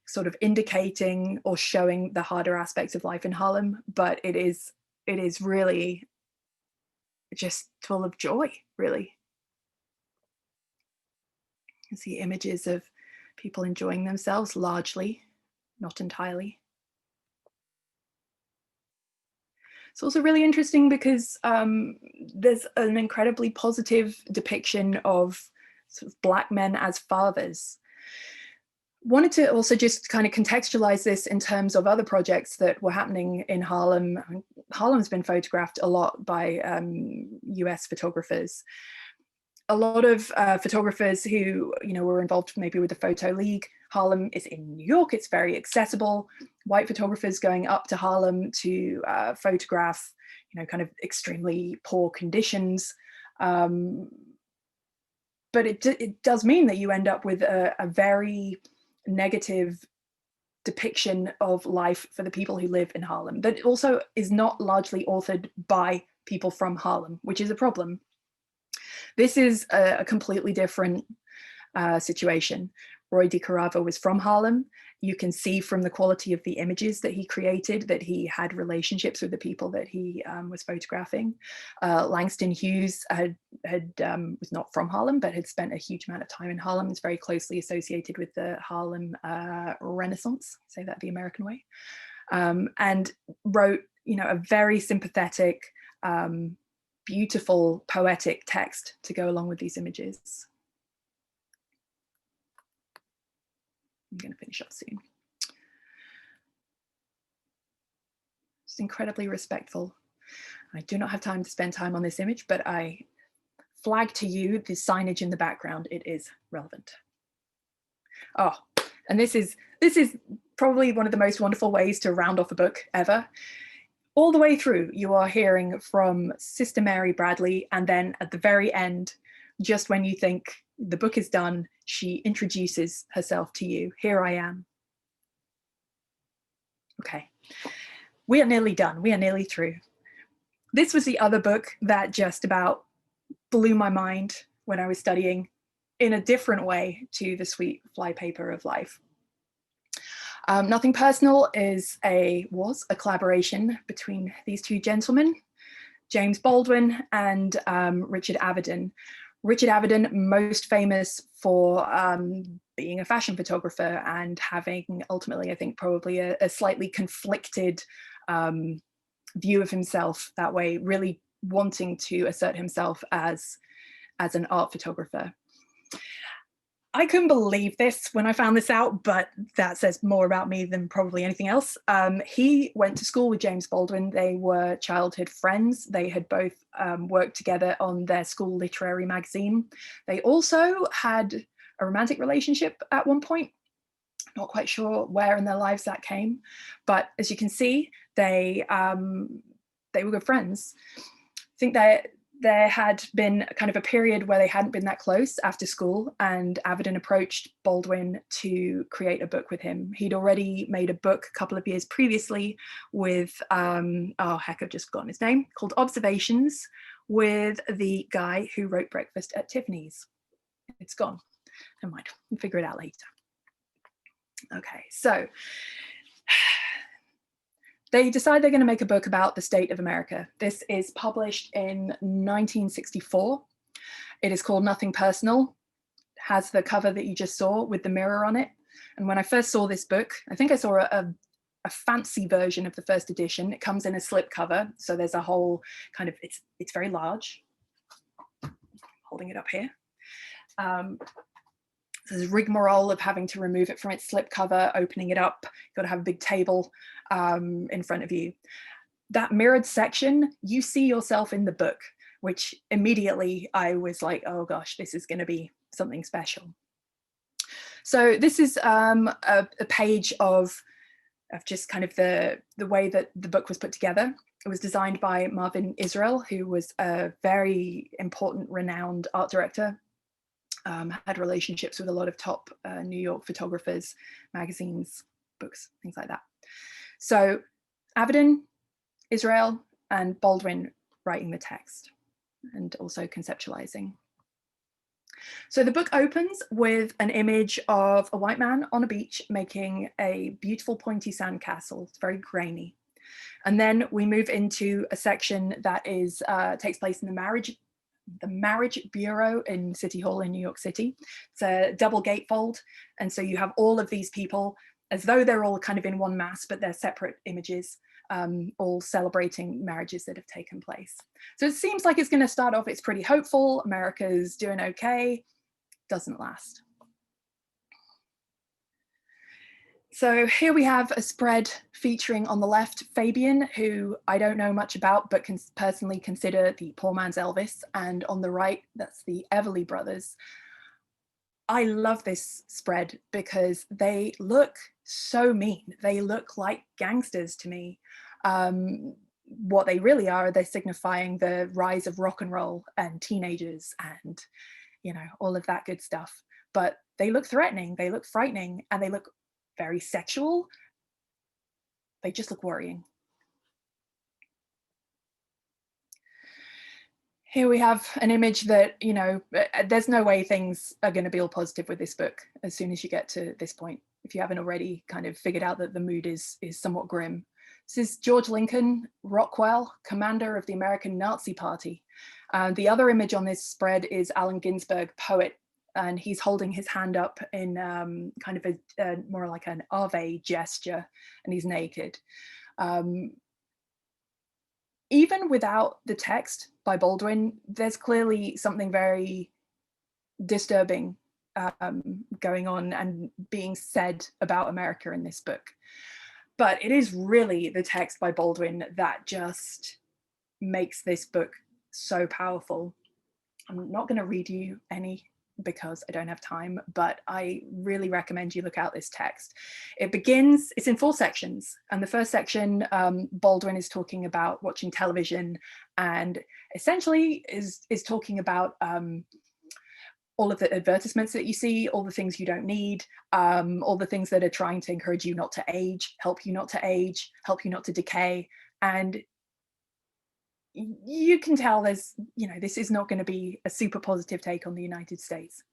[SPEAKER 2] sort of indicating or showing the harder aspects of life in Harlem, but it is really just full of joy, really. You can see images of people enjoying themselves, largely, not entirely. It's also really interesting because there's an incredibly positive depiction of sort of Black men as fathers. Wanted to also just kind of contextualize this in terms of other projects that were happening in Haarlem. Haarlem's been photographed a lot by US photographers. A lot of photographers who, were involved maybe with the Photo League. Haarlem is in New York, it's very accessible. White photographers going up to Haarlem to photograph, kind of extremely poor conditions. But it does mean that you end up with a very negative depiction of life for the people who live in Haarlem, that also is not largely authored by people from Haarlem, which is a problem. This is a completely different situation. Roy DeCarava was from Haarlem. You can see from the quality of the images that he created that he had relationships with the people that he was photographing. Langston Hughes was not from Haarlem, but had spent a huge amount of time in Haarlem. It's very closely associated with the Haarlem Renaissance, say that the American way, and wrote, a very sympathetic, beautiful, poetic text to go along with these images. I'm going to finish up soon. It's incredibly respectful. I do not have time to spend time on this image, but I flag to you the signage in the background. It is relevant. Oh, and this is probably one of the most wonderful ways to round off a book ever. All the way through, you are hearing from Sister Mary Bradley, and then at the very end, just when you think the book is done, she introduces herself to you. Here I am. Okay, we are nearly done. We are nearly through. This was the other book that just about blew my mind when I was studying, in a different way to the sweet Flypaper of life. Nothing Personal was a collaboration between these two gentlemen, James Baldwin and Richard Avedon. Richard Avedon, most famous for being a fashion photographer and having ultimately, I think, probably a slightly conflicted view of himself that way, really wanting to assert himself as an art photographer. I couldn't believe this when I found this out, but that says more about me than probably anything else. He went to school with James Baldwin. They were childhood friends. They had both worked together on their school literary magazine. They also had a romantic relationship at one point. Not quite sure where in their lives that came, but as you can see, they were good friends. I think that there had been kind of a period where they hadn't been that close after school, and Avedon approached Baldwin to create a book with him. He'd already made a book a couple of years previously with, oh heck, I've just forgotten his name, called Observations, with the guy who wrote Breakfast at Tiffany's. It's gone. Never mind, we'll figure it out later. Okay, so they decide they're going to make a book about the state of America. This is published in 1964. It is called Nothing Personal. It has the cover that you just saw with the mirror on it. And when I first saw this book, I think I saw a fancy version of the first edition. It comes in a slipcover, so there's a whole kind of, it's very large. Holding it up here. There's rigmarole of having to remove it from its slipcover, opening it up. You've got to have a big table in front of you. That mirrored section, you see yourself in the book, which immediately I was like, oh gosh, this is going to be something special. So this is a page of just kind of the way that the book was put together. It was designed by Marvin Israel, who was a very important, renowned art director. Had relationships with a lot of top New York photographers, magazines, books, things like that. So Avedon, Israel, and Baldwin writing the text and also conceptualizing. So the book opens with an image of a white man on a beach making a beautiful pointy sandcastle. It's very grainy. And then we move into a section that is takes place in the Marriage Bureau in City Hall in New York City. It's a double gatefold. And so you have all of these people as though they're all kind of in one mass, but they're separate images, all celebrating marriages that have taken place. So it seems like it's going to start off, it's pretty hopeful. America's doing okay. Doesn't last. So here we have a spread featuring on the left Fabian, who I don't know much about, but can personally consider the poor man's Elvis. And on the right, that's the Everly brothers. I love this spread because they look so mean. They look like gangsters to me. What they really are, they're signifying the rise of rock and roll and teenagers and, you know, all of that good stuff. But they look threatening, they look frightening, and they look very sexual. They just look worrying. Here we have an image that, you know, there's no way things are going to be all positive with this book as soon as you get to this point, if you haven't already kind of figured out that the mood is somewhat grim. This is George Lincoln Rockwell, commander of the American Nazi Party. The other image on this spread is Allen Ginsberg, poet, and he's holding his hand up in kind of a more like an Ave gesture, and he's naked. Even without the text by Baldwin, there's clearly something very disturbing going on and being said about America in this book. But it is really the text by Baldwin that just makes this book so powerful. I'm not going to read you any because I don't have time, but I really recommend you look out this text. It begins, it's in 4 sections, and the first section, Baldwin is talking about watching television and essentially is talking about all of the advertisements that you see, all the things you don't need, all the things that are trying to encourage you not to age, help you not to age, help you not to decay. And you can tell there's, you know, this is not going to be a super positive take on the United States.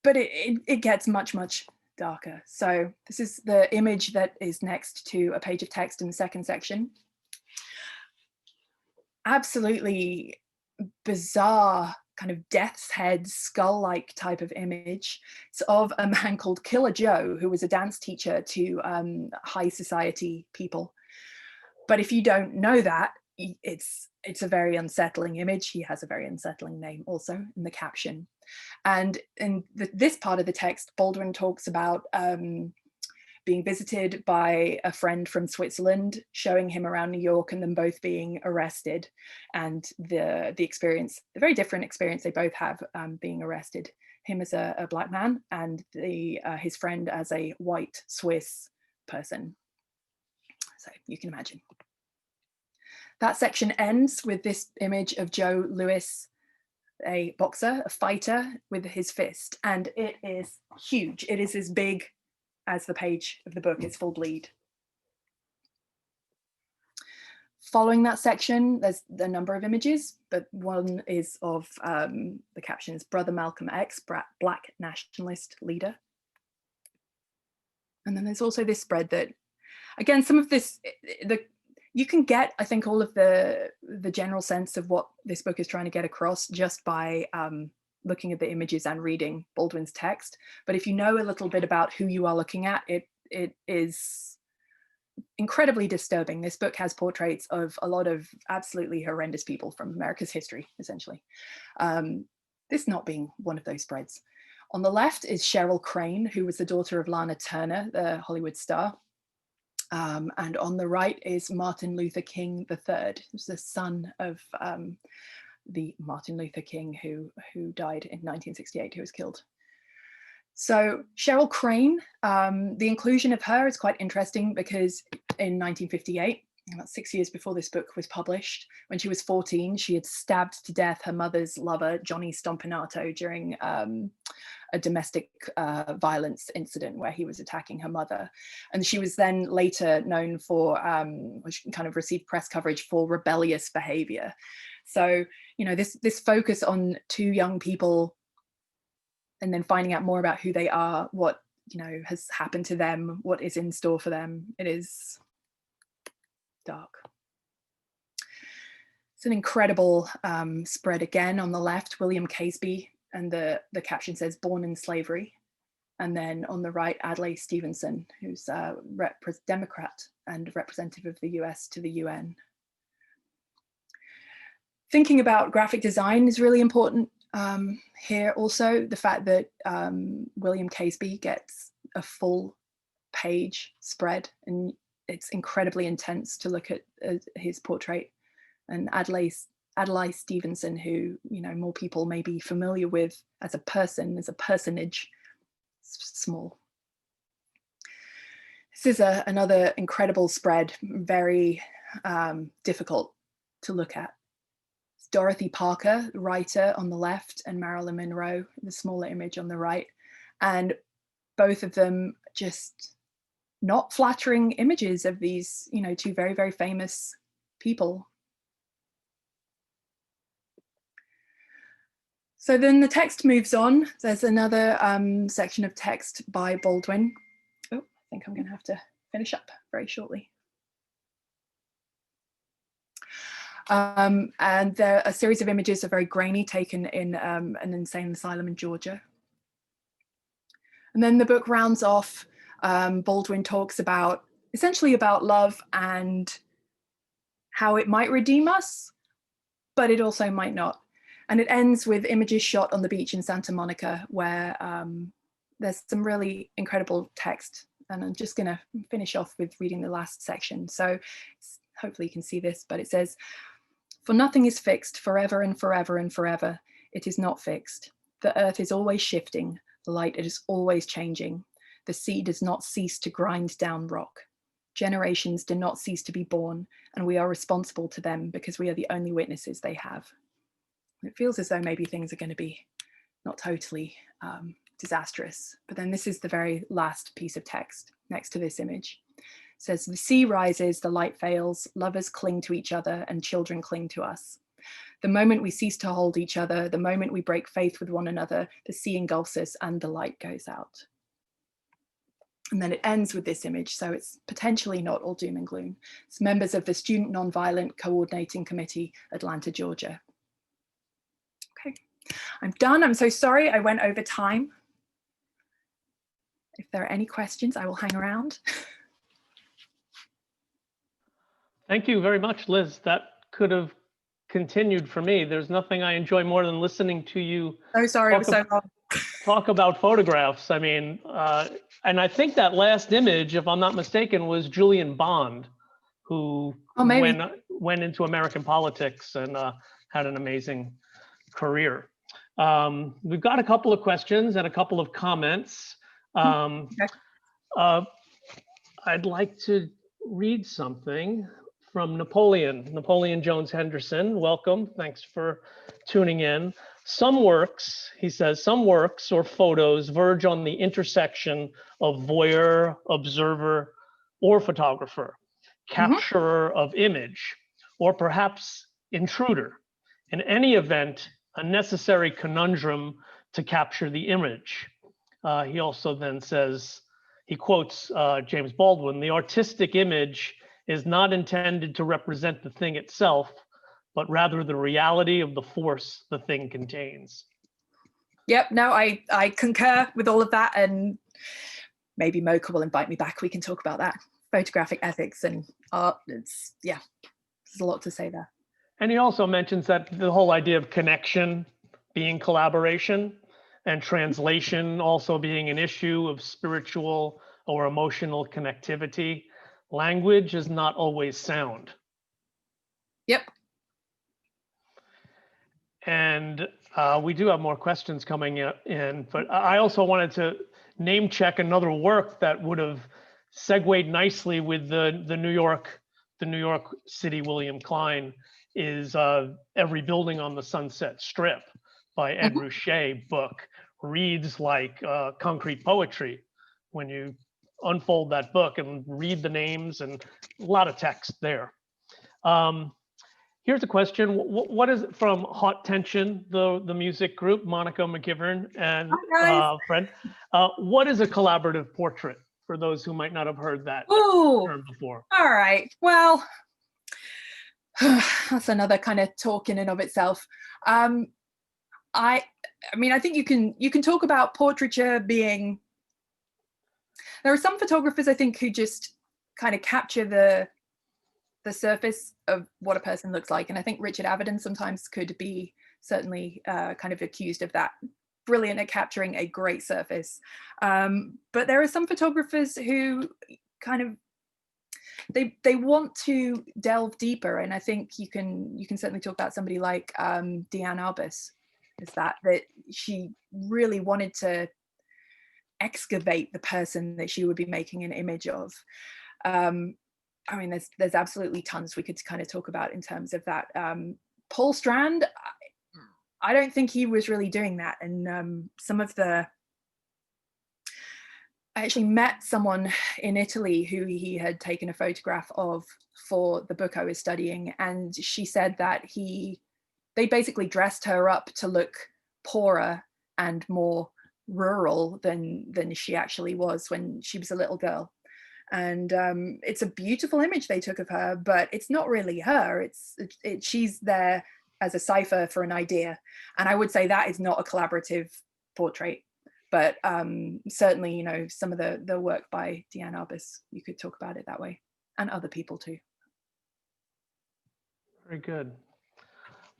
[SPEAKER 2] But it gets much, much darker. So this is the image that is next to a page of text in the second section. Absolutely bizarre kind of death's head skull-like type of image. It's of a man called Killer Joe, who was a dance teacher to high society people. But if you don't know that, it's a very unsettling image. He has a very unsettling name also in the caption. And in this part of the text, Baldwin talks about being visited by a friend from Switzerland, showing him around New York, and them both being arrested, and the experience, the very different experience they both have being arrested. Him as a black man, and his friend as a white Swiss person. So you can imagine. That section ends with this image of Joe Louis, a boxer, a fighter, with his fist, and it is huge. It is as big as the page of the book. It's full bleed. Following that section, there's a number of images, but one is of the captions, Brother Malcolm X, Black nationalist leader. And then there's also this spread that, again, some of this, you can get, I think, all of the general sense of what this book is trying to get across just by looking at the images and reading Baldwin's text. But if you know a little bit about who you are looking at, it is incredibly disturbing. This book has portraits of a lot of absolutely horrendous people from America's history, essentially. This not being one of those spreads. On the left is Cheryl Crane, who was the daughter of Lana Turner, the Hollywood star. And on the right is Martin Luther King III, who's the son of the Martin Luther King who died in 1968, who was killed. So Cheryl Crane, the inclusion of her is quite interesting because in 1958, about 6 years before this book was published, when she was 14, she had stabbed to death her mother's lover, Johnny Stompanato, during a domestic violence incident where he was attacking her mother. And she was then later known for, kind of received press coverage for rebellious behavior. So, you know, this focus on 2 young people and then finding out more about who they are, what, you know, has happened to them, what is in store for them, it is dark. It's an incredible spread again. On the left, William Caseby, and the caption says "Born in Slavery," and then on the right, Adlai Stevenson, who's a Democrat and representative of the US to the UN. Thinking about graphic design is really important here. Also, the fact that William Caseby gets a full page spread, and it's incredibly intense to look at his portrait. And Adlai Stevenson, who, you know, more people may be familiar with as a person, as a personage, small. This is another incredible spread, very difficult to look at. It's Dorothy Parker, writer, on the left, and Marilyn Monroe, the smaller image on the right. And both of them just not flattering images of these, you know, two very, very famous people. So then the text moves on. There's another section of text by Baldwin. Oh, I think I'm going to have to finish up very shortly. And a series of images are very grainy, taken in an insane asylum in Georgia. And then the book rounds off. Baldwin talks about, essentially about love and how it might redeem us, but it also might not. And it ends with images shot on the beach in Santa Monica, where there's some really incredible text. And I'm just going to finish off with reading the last section. So hopefully you can see this, but it says, "For nothing is fixed forever and forever and forever. It is not fixed. The earth is always shifting. The light is always changing. The sea does not cease to grind down rock. Generations do not cease to be born, and we are responsible to them because we are the only witnesses they have." It feels as though maybe things are going to be not totally disastrous. But then this is the very last piece of text next to this image. It says, "The sea rises, the light fails, lovers cling to each other, and children cling to us. The moment we cease to hold each other, the moment we break faith with one another, the sea engulfs us and the light goes out." And then it ends with this image, so it's potentially not all doom and gloom. It's members of the Student Nonviolent Coordinating Committee, Atlanta, Georgia. Okay, I'm done. I'm so sorry I went over time. If there are any questions, I will hang around.
[SPEAKER 1] Thank you very much, Liz. That could have continued for me. There's nothing I enjoy more than listening to you
[SPEAKER 2] So sorry, it was so long.
[SPEAKER 1] talk about photographs. I mean, and I think that last image, if I'm not mistaken, was Julian Bond, who went into American politics and had an amazing career. We've got a couple of questions and a couple of comments.
[SPEAKER 2] Okay.
[SPEAKER 1] I'd like to read something from Napoleon Jones Henderson. Welcome, thanks for tuning in. Some works, he says, some works or photos verge on the intersection of voyeur, observer, or photographer, capturer of image, or perhaps intruder. In any event, a necessary conundrum to capture the image. He also then says, he quotes James Baldwin, "The artistic image is not intended to represent the thing itself, but rather the reality of the force the thing contains."
[SPEAKER 2] Yep, no, I concur with all of that, and maybe MOCA will invite me back. We can talk about that. Photographic ethics and art, there's a lot to say there.
[SPEAKER 1] And he also mentions that the whole idea of connection being collaboration and translation also being an issue of spiritual or emotional connectivity. Language is not always sound.
[SPEAKER 2] Yep.
[SPEAKER 1] And we do have more questions coming in, but I also wanted to name check another work that would have segued nicely with the New York City William Klein, is Every Building on the Sunset Strip by Ed Ruscha book. Reads like concrete poetry when you unfold that book and read the names, and a lot of text there. Here's a question. What is it from Hot Tension, the music group, Monica McGivern and friend? What is a collaborative portrait, for those who might not have heard that term before?
[SPEAKER 2] All right. Well, that's another kind of talk in and of itself. I mean, I think you can talk about portraiture being. There are some photographers, I think, who just kind of capture the surface of what a person looks like, and I think Richard Avedon sometimes could be certainly kind of accused of that brilliant at capturing a great surface. But there are some photographers who kind of, they want to delve deeper, and I think you can certainly talk about somebody like Deanne Arbus, is that she really wanted to excavate the person that she would be making an image of. I mean, there's absolutely tons we could kind of talk about in terms of that. Paul Strand, I don't think he was really doing that, and some of the, I actually met someone in Italy who he had taken a photograph of for the book I was studying, and she said that they basically dressed her up to look poorer and more rural than she actually was when she was a little girl. And it's a beautiful image they took of her, but it's not really her. She's there as a cipher for an idea, and I would say that is not a collaborative portrait. But certainly, you know, some of the work by Deanne Arbus, you could talk about it that way, and other people too.
[SPEAKER 1] Very good.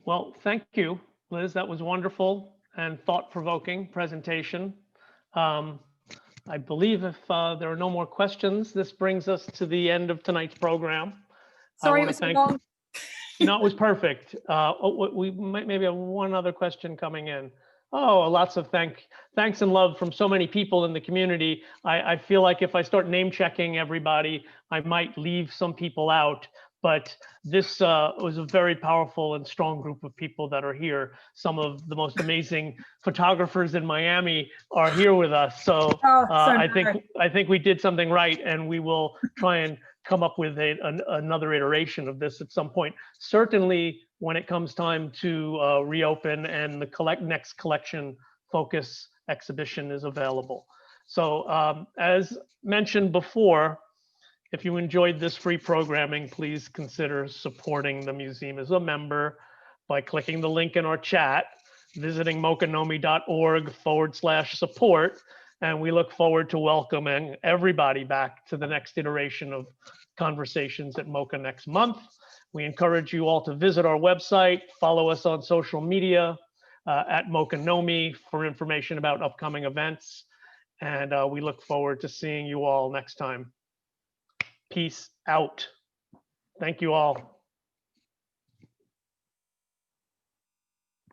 [SPEAKER 1] Well, thank you, Liz. That was wonderful and thought-provoking presentation. I believe if there are no more questions, this brings us to the end of tonight's program.
[SPEAKER 2] Sorry, it was so long.
[SPEAKER 1] No, it was perfect. We might maybe have one other question coming in. Oh, lots of thanks and love from so many people in the community. I feel like if I start name checking everybody, I might leave some people out. But this was a very powerful and strong group of people that are here. Some of the most amazing photographers in Miami are here with us. So, I think we did something right, and we will try and come up with another iteration of this at some point. Certainly, when it comes time to reopen and the next collection focus exhibition is available. So, as mentioned before, if you enjoyed this free programming, please consider supporting the museum as a member by clicking the link in our chat, visiting mocanomi.org/support, and we look forward to welcoming everybody back to the next iteration of Conversations at MOCA next month. We encourage you all to visit our website, follow us on social media at Mocanomi for information about upcoming events, and we look forward to seeing you all next time. Peace out. Thank you all.